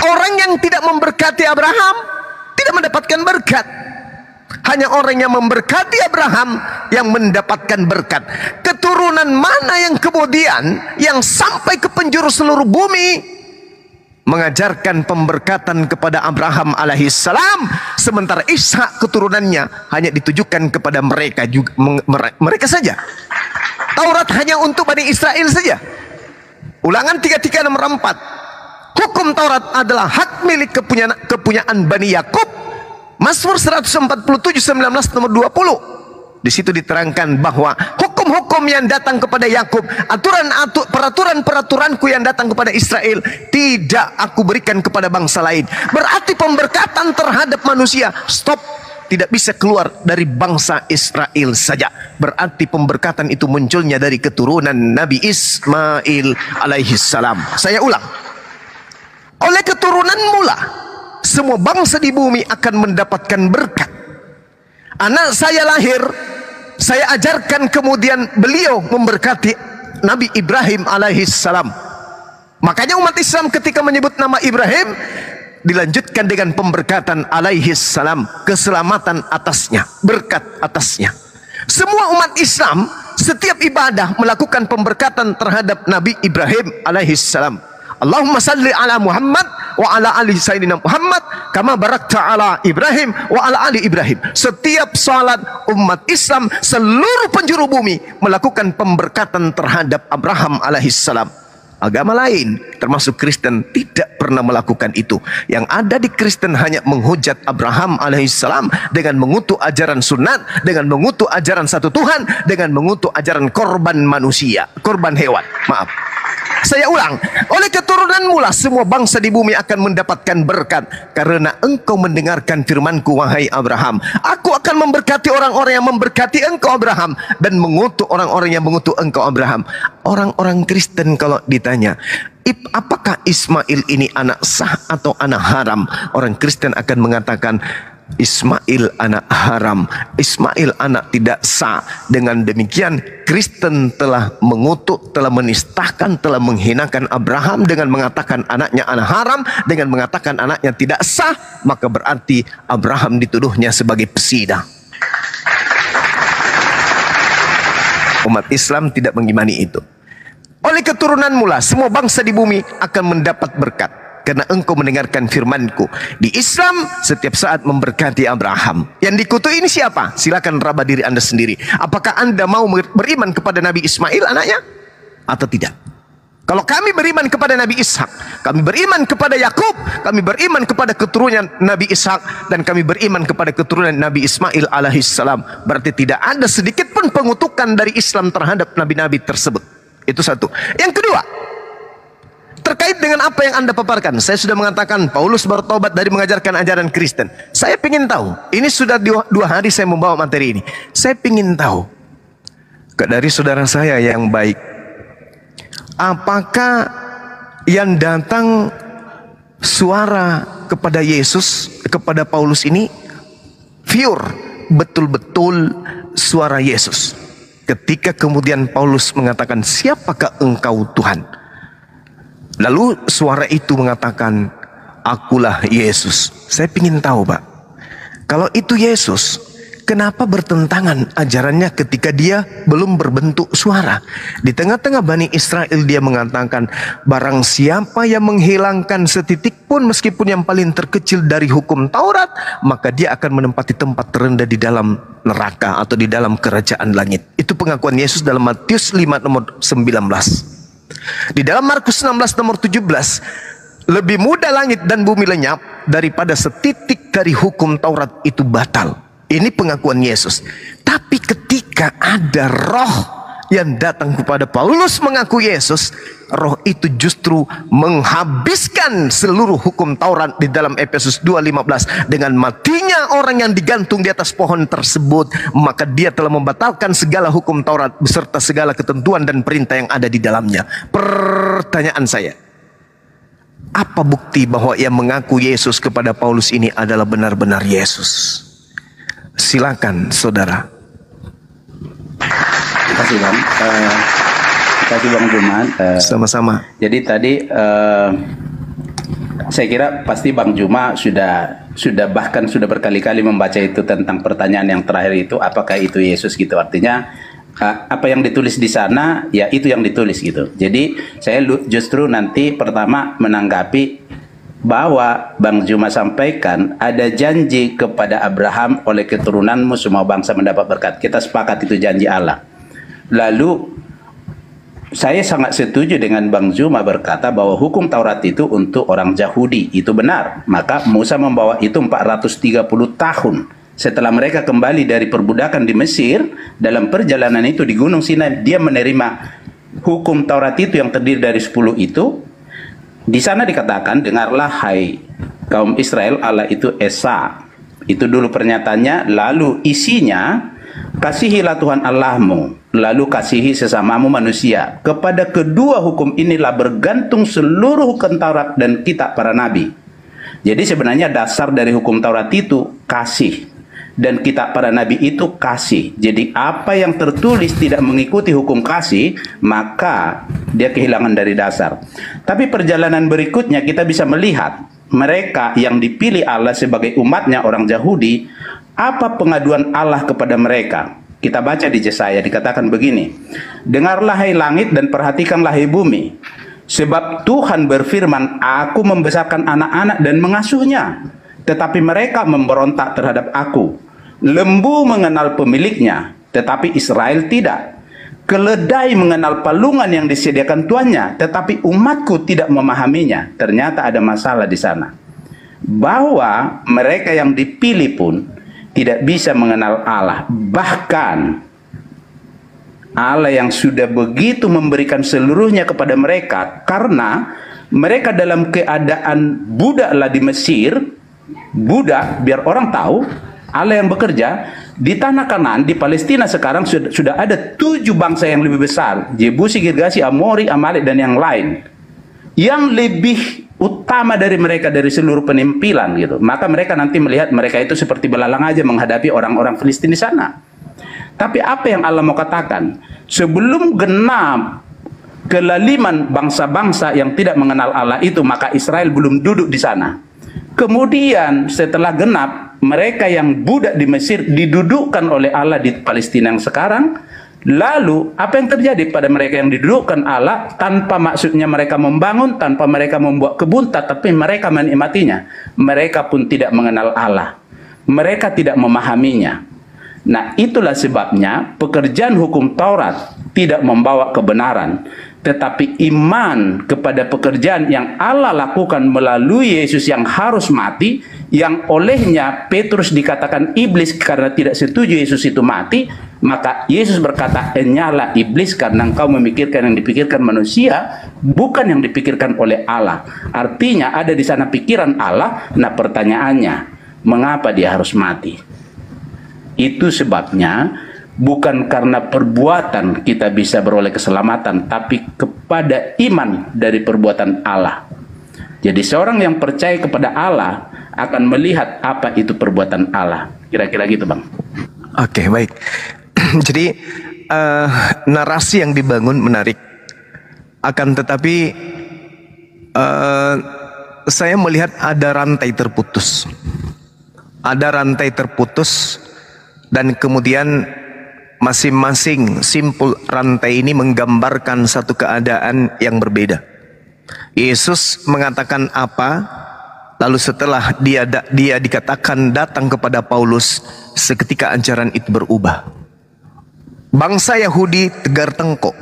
Orang yang tidak memberkati Abraham tidak mendapatkan berkat. Hanya orang yang memberkati Abraham yang mendapatkan berkat. Keturunan mana yang kemudian yang sampai ke penjuru seluruh bumi mengajarkan pemberkatan kepada Abraham alaihissalam, sementara Ishak keturunannya hanya ditujukan kepada mereka juga, mereka saja. Taurat hanya untuk Bani Israel saja. Ulangan 33 nomor 4. Hukum Taurat adalah hak milik kepunyaan Bani Yakub. Mazmur 147 19 nomor 20. Di situ diterangkan bahwa hukum-hukum yang datang kepada Yakub, peraturan-peraturanku yang datang kepada Israel, tidak aku berikan kepada bangsa lain. Berarti pemberkatan terhadap manusia stop, tidak bisa keluar dari bangsa Israel saja. Berarti pemberkatan itu munculnya dari keturunan Nabi Ismail alaihissalam. Saya ulang, oleh keturunanmu lah semua bangsa di bumi akan mendapatkan berkat. Anak saya lahir, saya ajarkan kemudian beliau memberkati Nabi Ibrahim alaihissalam. Makanya umat Islam ketika menyebut nama Ibrahim dilanjutkan dengan pemberkatan alaihissalam, keselamatan atasnya, berkat atasnya. Semua umat Islam setiap ibadah melakukan pemberkatan terhadap Nabi Ibrahim alaihissalam. Allahumma salli ala Muhammad wa ala ali sayyidina Muhammad kama barakta ala Ibrahim wa ala ali Ibrahim. Setiap salat umat Islam seluruh penjuru bumi melakukan pemberkatan terhadap Abraham alaihissalam. Agama lain termasuk Kristen tidak pernah melakukan itu. Yang ada di Kristen hanya menghujat Abraham alaihissalam dengan mengutuk ajaran sunat, dengan mengutuk ajaran satu Tuhan, dengan mengutuk ajaran korban manusia, korban hewan. Maaf, saya ulang, oleh keturunanmu lah semua bangsa di bumi akan mendapatkan berkat, karena engkau mendengarkan firmanku wahai Abraham. Aku akan memberkati orang-orang yang memberkati engkau Abraham, dan mengutuk orang-orang yang mengutuk engkau Abraham. Orang-orang Kristen kalau ditanya, apakah Ismail ini anak sah atau anak haram? Orang Kristen akan mengatakan, Ismail anak haram, Ismail anak tidak sah. Dengan demikian Kristen telah mengutuk, telah menistakan, telah menghinakan Abraham dengan mengatakan anaknya anak haram, dengan mengatakan anaknya tidak sah. Maka berarti Abraham dituduhnya sebagai pesida. Umat Islam tidak mengimani itu. Oleh keturunanmu lah semua bangsa di bumi akan mendapat berkat, karena engkau mendengarkan firmanku. Di Islam setiap saat memberkati Abraham. Yang dikutuk ini siapa? Silakan raba diri anda sendiri. Apakah anda mau beriman kepada Nabi Ismail anaknya atau tidak? Kalau kami beriman kepada Nabi Ishak, kami beriman kepada Yakub, kami beriman kepada keturunan Nabi Ishak, dan kami beriman kepada keturunan Nabi Ismail alaihissalam, berarti tidak ada sedikit pun pengutukan dari Islam terhadap nabi-nabi tersebut. Itu satu. Yang kedua, terkait dengan apa yang anda paparkan, saya sudah mengatakan Paulus bertobat dari mengajarkan ajaran Kristen. Saya ingin tahu, ini sudah 2 hari saya membawa materi ini. Saya ingin tahu dari saudara saya yang baik, apakah yang datang suara kepada Yesus, kepada Paulus ini pure, betul-betul suara Yesus? Ketika kemudian Paulus mengatakan, siapakah engkau Tuhan? Lalu suara itu mengatakan, akulah Yesus. Saya ingin tahu, Pak, kalau itu Yesus, kenapa bertentangan ajarannya ketika dia belum berbentuk suara? Di tengah-tengah Bani Israel dia mengatakan, barang siapa yang menghilangkan setitik pun meskipun yang paling terkecil dari hukum Taurat, maka dia akan menempati tempat terendah di dalam neraka atau di dalam kerajaan langit. Itu pengakuan Yesus dalam Matius 5 nomor 19. Di dalam Markus 16 nomor 17, lebih mudah langit dan bumi lenyap daripada setitik dari hukum Taurat itu batal. Ini pengakuan Yesus. Tapi ketika ada roh yang datang kepada Paulus mengaku Yesus, roh itu justru menghabiskan seluruh hukum Taurat di dalam Efesus 2:15. Dengan matinya orang yang digantung di atas pohon tersebut, maka dia telah membatalkan segala hukum Taurat beserta segala ketentuan dan perintah yang ada di dalamnya. Pertanyaan saya, apa bukti bahwa yang mengaku Yesus kepada Paulus ini adalah benar-benar Yesus? Silakan saudara. Terima kasih Bang. Terima kasih Bang Juman. Sama-sama. Jadi tadi saya kira pasti Bang Juma sudah bahkan sudah berkali-kali membaca itu tentang pertanyaan yang terakhir itu, apakah itu Yesus gitu. Artinya apa yang ditulis di sana ya itu yang ditulis gitu. Jadi saya justru nanti pertama menanggapi bahwa Bang Juma sampaikan ada janji kepada Abraham, oleh keturunanmu semua bangsa mendapat berkat. Kita sepakat itu janji Allah. Lalu saya sangat setuju dengan Bang Juma berkata bahwa hukum Taurat itu untuk orang Yahudi. Itu benar. Maka Musa membawa itu 430 tahun setelah mereka kembali dari perbudakan di Mesir. Dalam perjalanan itu di Gunung Sinai, dia menerima hukum Taurat itu yang terdiri dari 10 itu. Di sana dikatakan, dengarlah hai kaum Israel, Allah itu Esa. Itu dulu pernyataannya. Lalu isinya, kasihilah Tuhan Allahmu, lalu kasihi sesamamu manusia. Kepada kedua hukum inilah bergantung seluruh hukum Taurat dan kitab para nabi. Jadi sebenarnya dasar dari hukum Taurat itu kasih, dan kitab para nabi itu kasih. Jadi apa yang tertulis tidak mengikuti hukum kasih, maka dia kehilangan dari dasar. Tapi perjalanan berikutnya kita bisa melihat mereka yang dipilih Allah sebagai umatnya orang Yahudi, apa pengaduan Allah kepada mereka? Kita baca di Yesaya, dikatakan begini, dengarlah hai langit dan perhatikanlah hai bumi, sebab Tuhan berfirman, aku membesarkan anak-anak dan mengasuhnya, tetapi mereka memberontak terhadap aku. Lembu mengenal pemiliknya, tetapi Israel tidak. Keledai mengenal palungan yang disediakan tuannya, tetapi umatku tidak memahaminya. Ternyata ada masalah di sana. Bahwa mereka yang dipilih pun tidak bisa mengenal Allah. Bahkan Allah yang sudah begitu memberikan seluruhnya kepada mereka, karena mereka dalam keadaan budaklah di Mesir. Budak, biar orang tahu Allah yang bekerja di tanah Kanaan, di Palestina sekarang sudah ada 7 bangsa yang lebih besar, Yebusi, Girgashi, Amori, Amalek dan yang lain, yang lebih utama dari mereka dari seluruh penimpilan gitu. Maka mereka nanti melihat mereka itu seperti belalang aja menghadapi orang-orang Filistin di sana. Tapi apa yang Allah mau katakan? Sebelum genap kelaliman bangsa-bangsa yang tidak mengenal Allah itu, maka Israel belum duduk di sana. Kemudian setelah genap, mereka yang budak di Mesir didudukkan oleh Allah di Palestina yang sekarang. Lalu apa yang terjadi pada mereka yang didudukkan Allah tanpa maksudnya mereka membangun, tanpa mereka membuat kebun, tapi mereka menikmatinya. Mereka pun tidak mengenal Allah. Mereka tidak memahaminya. Nah, itulah sebabnya pekerjaan hukum Taurat tidak membawa kebenaran, tetapi iman kepada pekerjaan yang Allah lakukan melalui Yesus yang harus mati, yang olehnya Petrus dikatakan iblis karena tidak setuju Yesus itu mati. Maka Yesus berkata, "Enyalah iblis karena engkau memikirkan yang dipikirkan manusia, bukan yang dipikirkan oleh Allah." Artinya ada di sana pikiran Allah. Nah, pertanyaannya, mengapa dia harus mati? Itu sebabnya bukan karena perbuatan kita bisa beroleh keselamatan, tapi kepada iman dari perbuatan Allah. Jadi seorang yang percaya kepada Allah akan melihat apa itu perbuatan Allah. Kira-kira gitu, Bang. Oke, baik. Jadi narasi yang dibangun menarik. Akan tetapi saya melihat ada rantai terputus. Ada rantai terputus dan kemudian masing-masing simpul rantai ini menggambarkan satu keadaan yang berbeda. Yesus mengatakan apa, lalu setelah dia dikatakan datang kepada Paulus, seketika ajaran itu berubah. Bangsa Yahudi tegar tengkuk.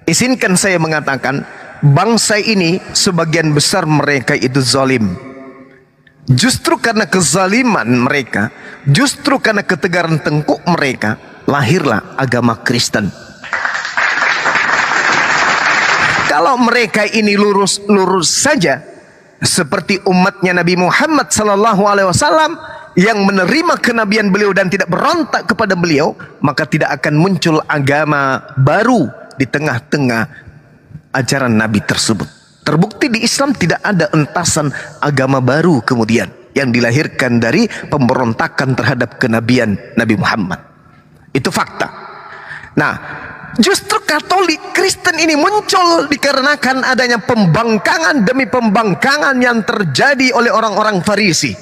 Izinkan saya mengatakan, bangsa ini sebagian besar mereka itu zalim. Justru karena kezaliman mereka, justru karena ketegaran tengkuk mereka, lahirlah agama Kristen. Kalau mereka ini lurus saja, seperti umatnya Nabi Muhammad SAW yang menerima kenabian beliau dan tidak berontak kepada beliau, maka tidak akan muncul agama baru di tengah-tengah ajaran Nabi tersebut. Terbukti di Islam tidak ada entasan agama baru kemudian yang dilahirkan dari pemberontakan terhadap kenabian Nabi Muhammad. Itu fakta. Nah, justru Katolik Kristen ini muncul dikarenakan adanya pembangkangan demi pembangkangan yang terjadi oleh orang-orang Farisi.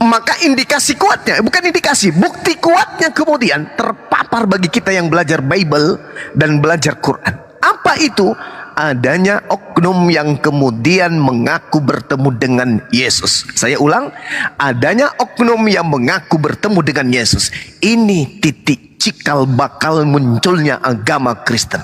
Maka indikasi kuatnya, bukan indikasi, bukti kuatnya kemudian terpapar bagi kita yang belajar Bible dan belajar Quran. Apa itu? Adanya oknum yang kemudian mengaku bertemu dengan Yesus. Saya ulang, adanya oknum yang mengaku bertemu dengan Yesus. Ini titik cikal bakal munculnya agama Kristen.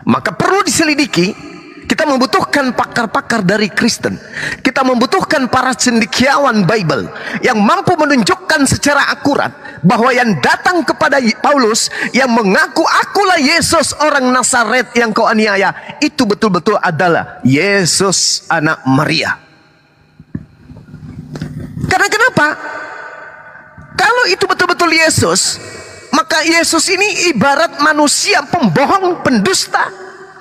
Maka perlu diselidiki. Kita membutuhkan pakar-pakar dari Kristen. Kita membutuhkan para cendekiawan Bible yang mampu menunjukkan secara akurat bahwa yang datang kepada Paulus yang mengaku akulah Yesus orang Nazaret yang kau aniaya, itu betul-betul adalah Yesus anak Maria. Karena kenapa? Kalau itu betul-betul Yesus, maka Yesus ini ibarat manusia pembohong, pendusta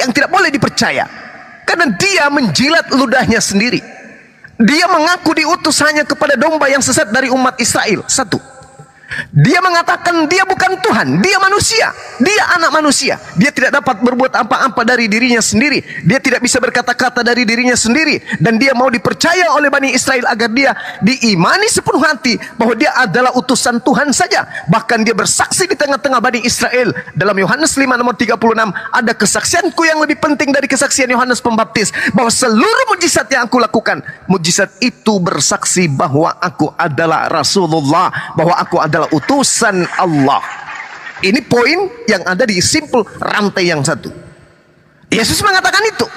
yang tidak boleh dipercaya. Karena dia menjilat ludahnya sendiri. Dia mengaku diutus hanya kepada domba yang sesat dari umat Israel. Satu. Dia mengatakan dia bukan Tuhan, dia manusia, dia anak manusia. Dia tidak dapat berbuat apa-apa dari dirinya sendiri. Dia tidak bisa berkata-kata dari dirinya sendiri. Dan dia mau dipercaya oleh Bani Israel agar dia diimani sepenuh hati bahwa dia adalah utusan Tuhan saja. Bahkan dia bersaksi di tengah-tengah Bani Israel. Dalam Yohanes 5 nomor 36, ada kesaksianku yang lebih penting dari kesaksian Yohanes Pembaptis, bahwa seluruh mujizat yang aku lakukan, mujizat itu bersaksi bahwa aku adalah Rasulullah, bahwa aku adalah utusan Allah. Ini poin yang ada di simpul rantai yang satu. Yesus mengatakan itu.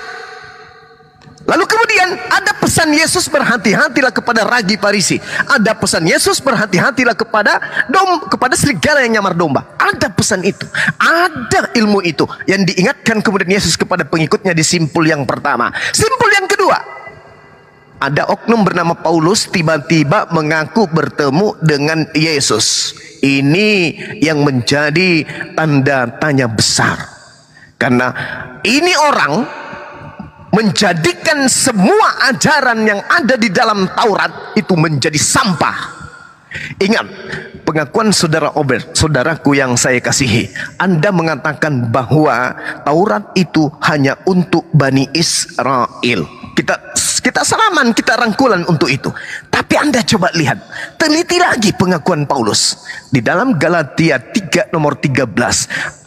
Lalu kemudian ada pesan Yesus, berhati-hatilah kepada ragi Farisi. Ada pesan Yesus, berhati-hatilah kepada serigala yang nyamar domba. Ada pesan itu, ada ilmu itu yang diingatkan kemudian Yesus kepada pengikutnya di simpul yang pertama. Simpul yang kedua, ada oknum bernama Paulus tiba-tiba mengaku bertemu dengan Yesus. Ini yang menjadi tanda tanya besar. Karena ini orang menjadikan semua ajaran yang ada di dalam Taurat itu menjadi sampah. Ingat, pengakuan saudara Obed, saudaraku yang saya kasihi, Anda mengatakan bahwa Taurat itu hanya untuk Bani Israel. Kita salaman, kita rangkulan untuk itu. Tapi Anda coba lihat, teliti lagi pengakuan Paulus. Di dalam Galatia 3 nomor 13,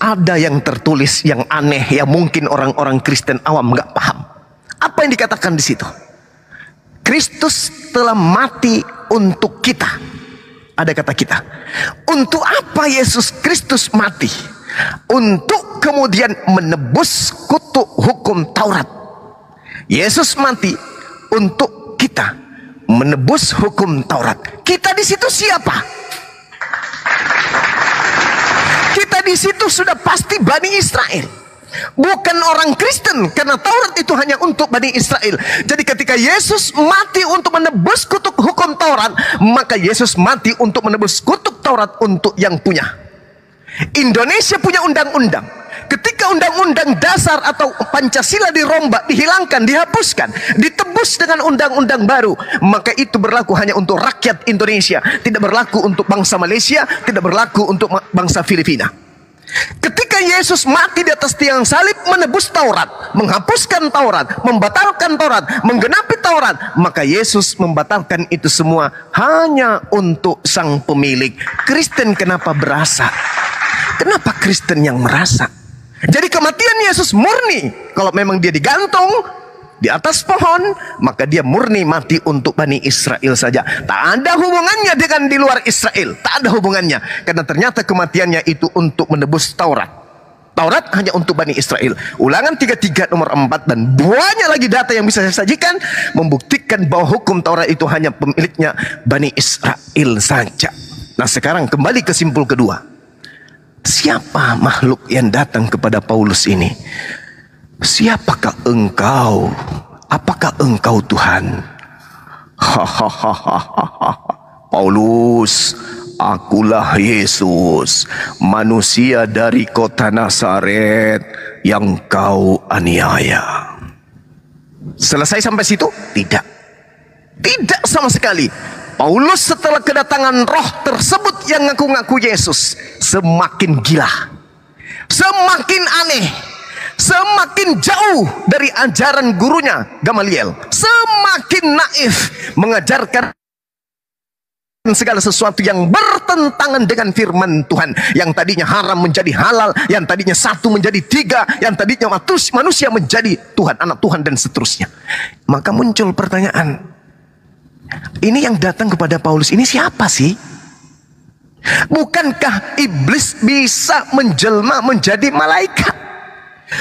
ada yang tertulis yang aneh, yang mungkin orang-orang Kristen awam nggak paham. Apa yang dikatakan di situ? Kristus telah mati untuk kita. Ada kata kita. Untuk apa Yesus Kristus mati? Untuk kemudian menebus kutuk hukum Taurat. Yesus mati untuk kita menebus hukum Taurat. Kita di situ siapa? Kita di situ sudah pasti Bani Israel, bukan orang Kristen, karena Taurat itu hanya untuk Bani Israel. Jadi ketika Yesus mati untuk menebus kutuk hukum Taurat, maka Yesus mati untuk menebus kutuk Taurat untuk yang punya. Indonesia punya undang-undang. Ketika undang-undang dasar atau Pancasila dirombak, dihilangkan, dihapuskan, ditebus dengan undang-undang baru, maka itu berlaku hanya untuk rakyat Indonesia, tidak berlaku untuk bangsa Malaysia, tidak berlaku untuk bangsa Filipina. Ketika Yesus mati di atas tiang salib, menebus Taurat, menghapuskan Taurat, membatalkan Taurat, menggenapi Taurat, maka Yesus membatalkan itu semua hanya untuk sang pemilik. Kristen kenapa berasa? Kenapa Kristen yang merasa? Jadi kematian Yesus murni. Kalau memang dia digantung di atas pohon, maka dia murni mati untuk Bani Israel saja. Tak ada hubungannya dengan di luar Israel. Tak ada hubungannya. Karena ternyata kematiannya itu untuk menebus Taurat. Taurat hanya untuk Bani Israel. Ulangan 33 nomor 4 dan banyak lagi data yang bisa saya sajikan membuktikan bahwa hukum Taurat itu hanya pemiliknya Bani Israel saja. Nah, sekarang kembali ke simpul kedua. Siapa makhluk yang datang kepada Paulus ini? Siapakah engkau? Apakah engkau Tuhan? Paulus, akulah Yesus, manusia dari kota Nazaret yang kau aniaya. Selesai sampai situ? Tidak. Tidak sama sekali. Paulus setelah kedatangan roh tersebut yang ngaku-ngaku Yesus, semakin gila, semakin aneh, semakin jauh dari ajaran gurunya Gamaliel, semakin naif, mengajarkan segala sesuatu yang bertentangan dengan firman Tuhan. Yang tadinya haram menjadi halal, yang tadinya satu menjadi tiga, yang tadinya manusia menjadi Tuhan, anak Tuhan, dan seterusnya. Maka muncul pertanyaan, ini yang datang kepada Paulus ini siapa sih? Bukankah iblis bisa menjelma menjadi malaikat?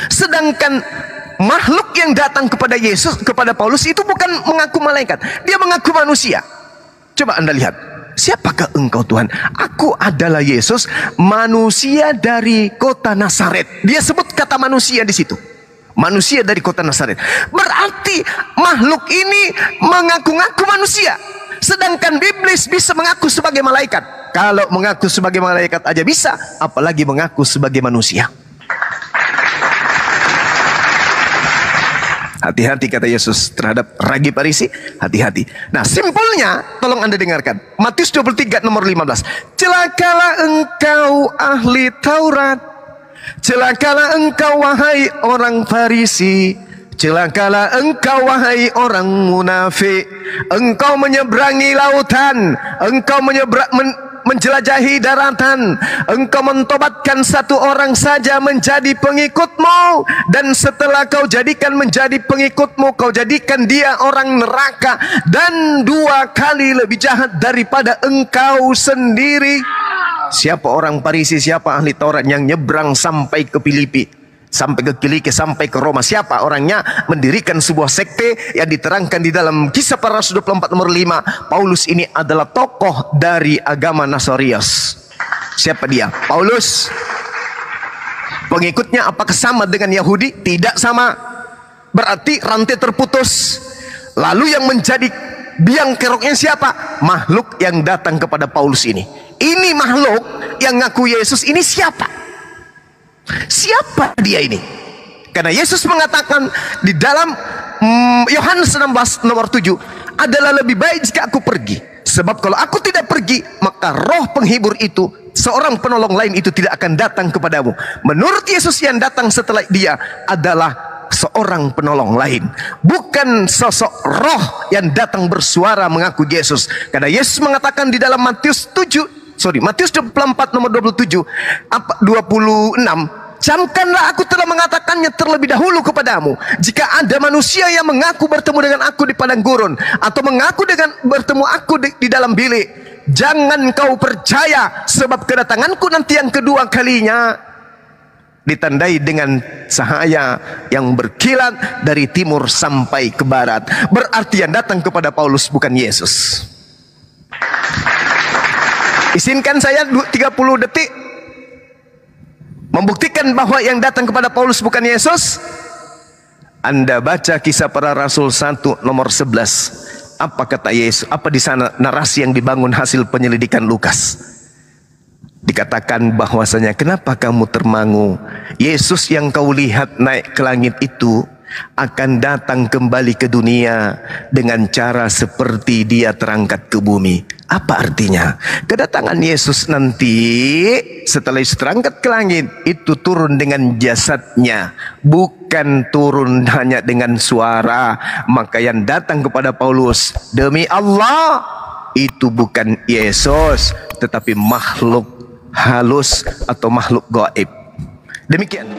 Sedangkan makhluk yang datang kepada Yesus, kepada Paulus itu bukan mengaku malaikat, dia mengaku manusia. Coba Anda lihat, siapakah engkau Tuhan? Aku adalah Yesus, manusia dari kota Nazaret. Dia sebut kata manusia di situ. Manusia dari kota Nazaret. Berarti makhluk ini mengaku-ngaku manusia. Sedangkan iblis bisa mengaku sebagai malaikat. Kalau mengaku sebagai malaikat aja bisa, apalagi mengaku sebagai manusia. Hati-hati kata Yesus terhadap ragi Farisi. Hati-hati. Nah, simpulnya tolong Anda dengarkan. Matius 23 nomor 15. Celakalah engkau ahli Taurat, celakalah engkau wahai orang Farisi, celakalah engkau wahai orang munafik. Engkau menyeberangi lautan, engkau menjelajahi daratan, engkau mentobatkan satu orang saja menjadi pengikutmu, dan setelah kau jadikan menjadi pengikutmu, kau jadikan dia orang neraka dan 2 kali lebih jahat daripada engkau sendiri. Siapa orang Farisi, siapa ahli Taurat yang nyebrang sampai ke Filipi, sampai ke Kiliki, sampai ke Roma? Siapa orangnya? Mendirikan sebuah sekte yang diterangkan di dalam Kisah Para Rasul 24 nomor 5. Paulus ini adalah tokoh dari agama Nasorius. Siapa dia? Paulus. Pengikutnya apakah sama dengan Yahudi? Tidak sama. Berarti rantai terputus. Lalu yang menjadi biang keroknya siapa? Makhluk yang datang kepada Paulus ini. Ini makhluk yang ngaku Yesus ini siapa? Siapa dia ini? Karena Yesus mengatakan di dalam Yohanes 16 nomor 7, adalah lebih baik jika aku pergi. Sebab kalau aku tidak pergi, maka roh penghibur itu, seorang penolong lain itu tidak akan datang kepadamu. Menurut Yesus, yang datang setelah dia adalah seorang penolong lain, bukan sosok roh yang datang bersuara mengaku Yesus. Karena Yesus mengatakan di dalam Matius 24 nomor 26, camkanlah aku telah mengatakannya terlebih dahulu kepadamu. Jika ada manusia yang mengaku bertemu dengan aku di padang gurun, atau mengaku dengan bertemu aku di dalam bilik, jangan kau percaya, sebab kedatanganku nanti yang kedua kalinya ditandai dengan cahaya yang berkilat dari timur sampai ke barat. Berarti yang datang kepada Paulus bukan Yesus. Izinkan saya 30 detik membuktikan bahwa yang datang kepada Paulus bukan Yesus. Anda baca Kisah Para Rasul 1 nomor 11. Apa kata Yesus? Apa di sana narasi yang dibangun hasil penyelidikan Lukas? Dikatakan bahwasanya, kenapa kamu termangu? Yesus yang kau lihat naik ke langit itu akan datang kembali ke dunia dengan cara seperti dia terangkat ke bumi. Apa artinya? Kedatangan Yesus nanti setelah Yesus terangkat ke langit itu turun dengan jasadnya, bukan turun hanya dengan suara. Maka yang datang kepada Paulus, demi Allah, itu bukan Yesus, tetapi makhluk halus atau makhluk gaib. Demikian.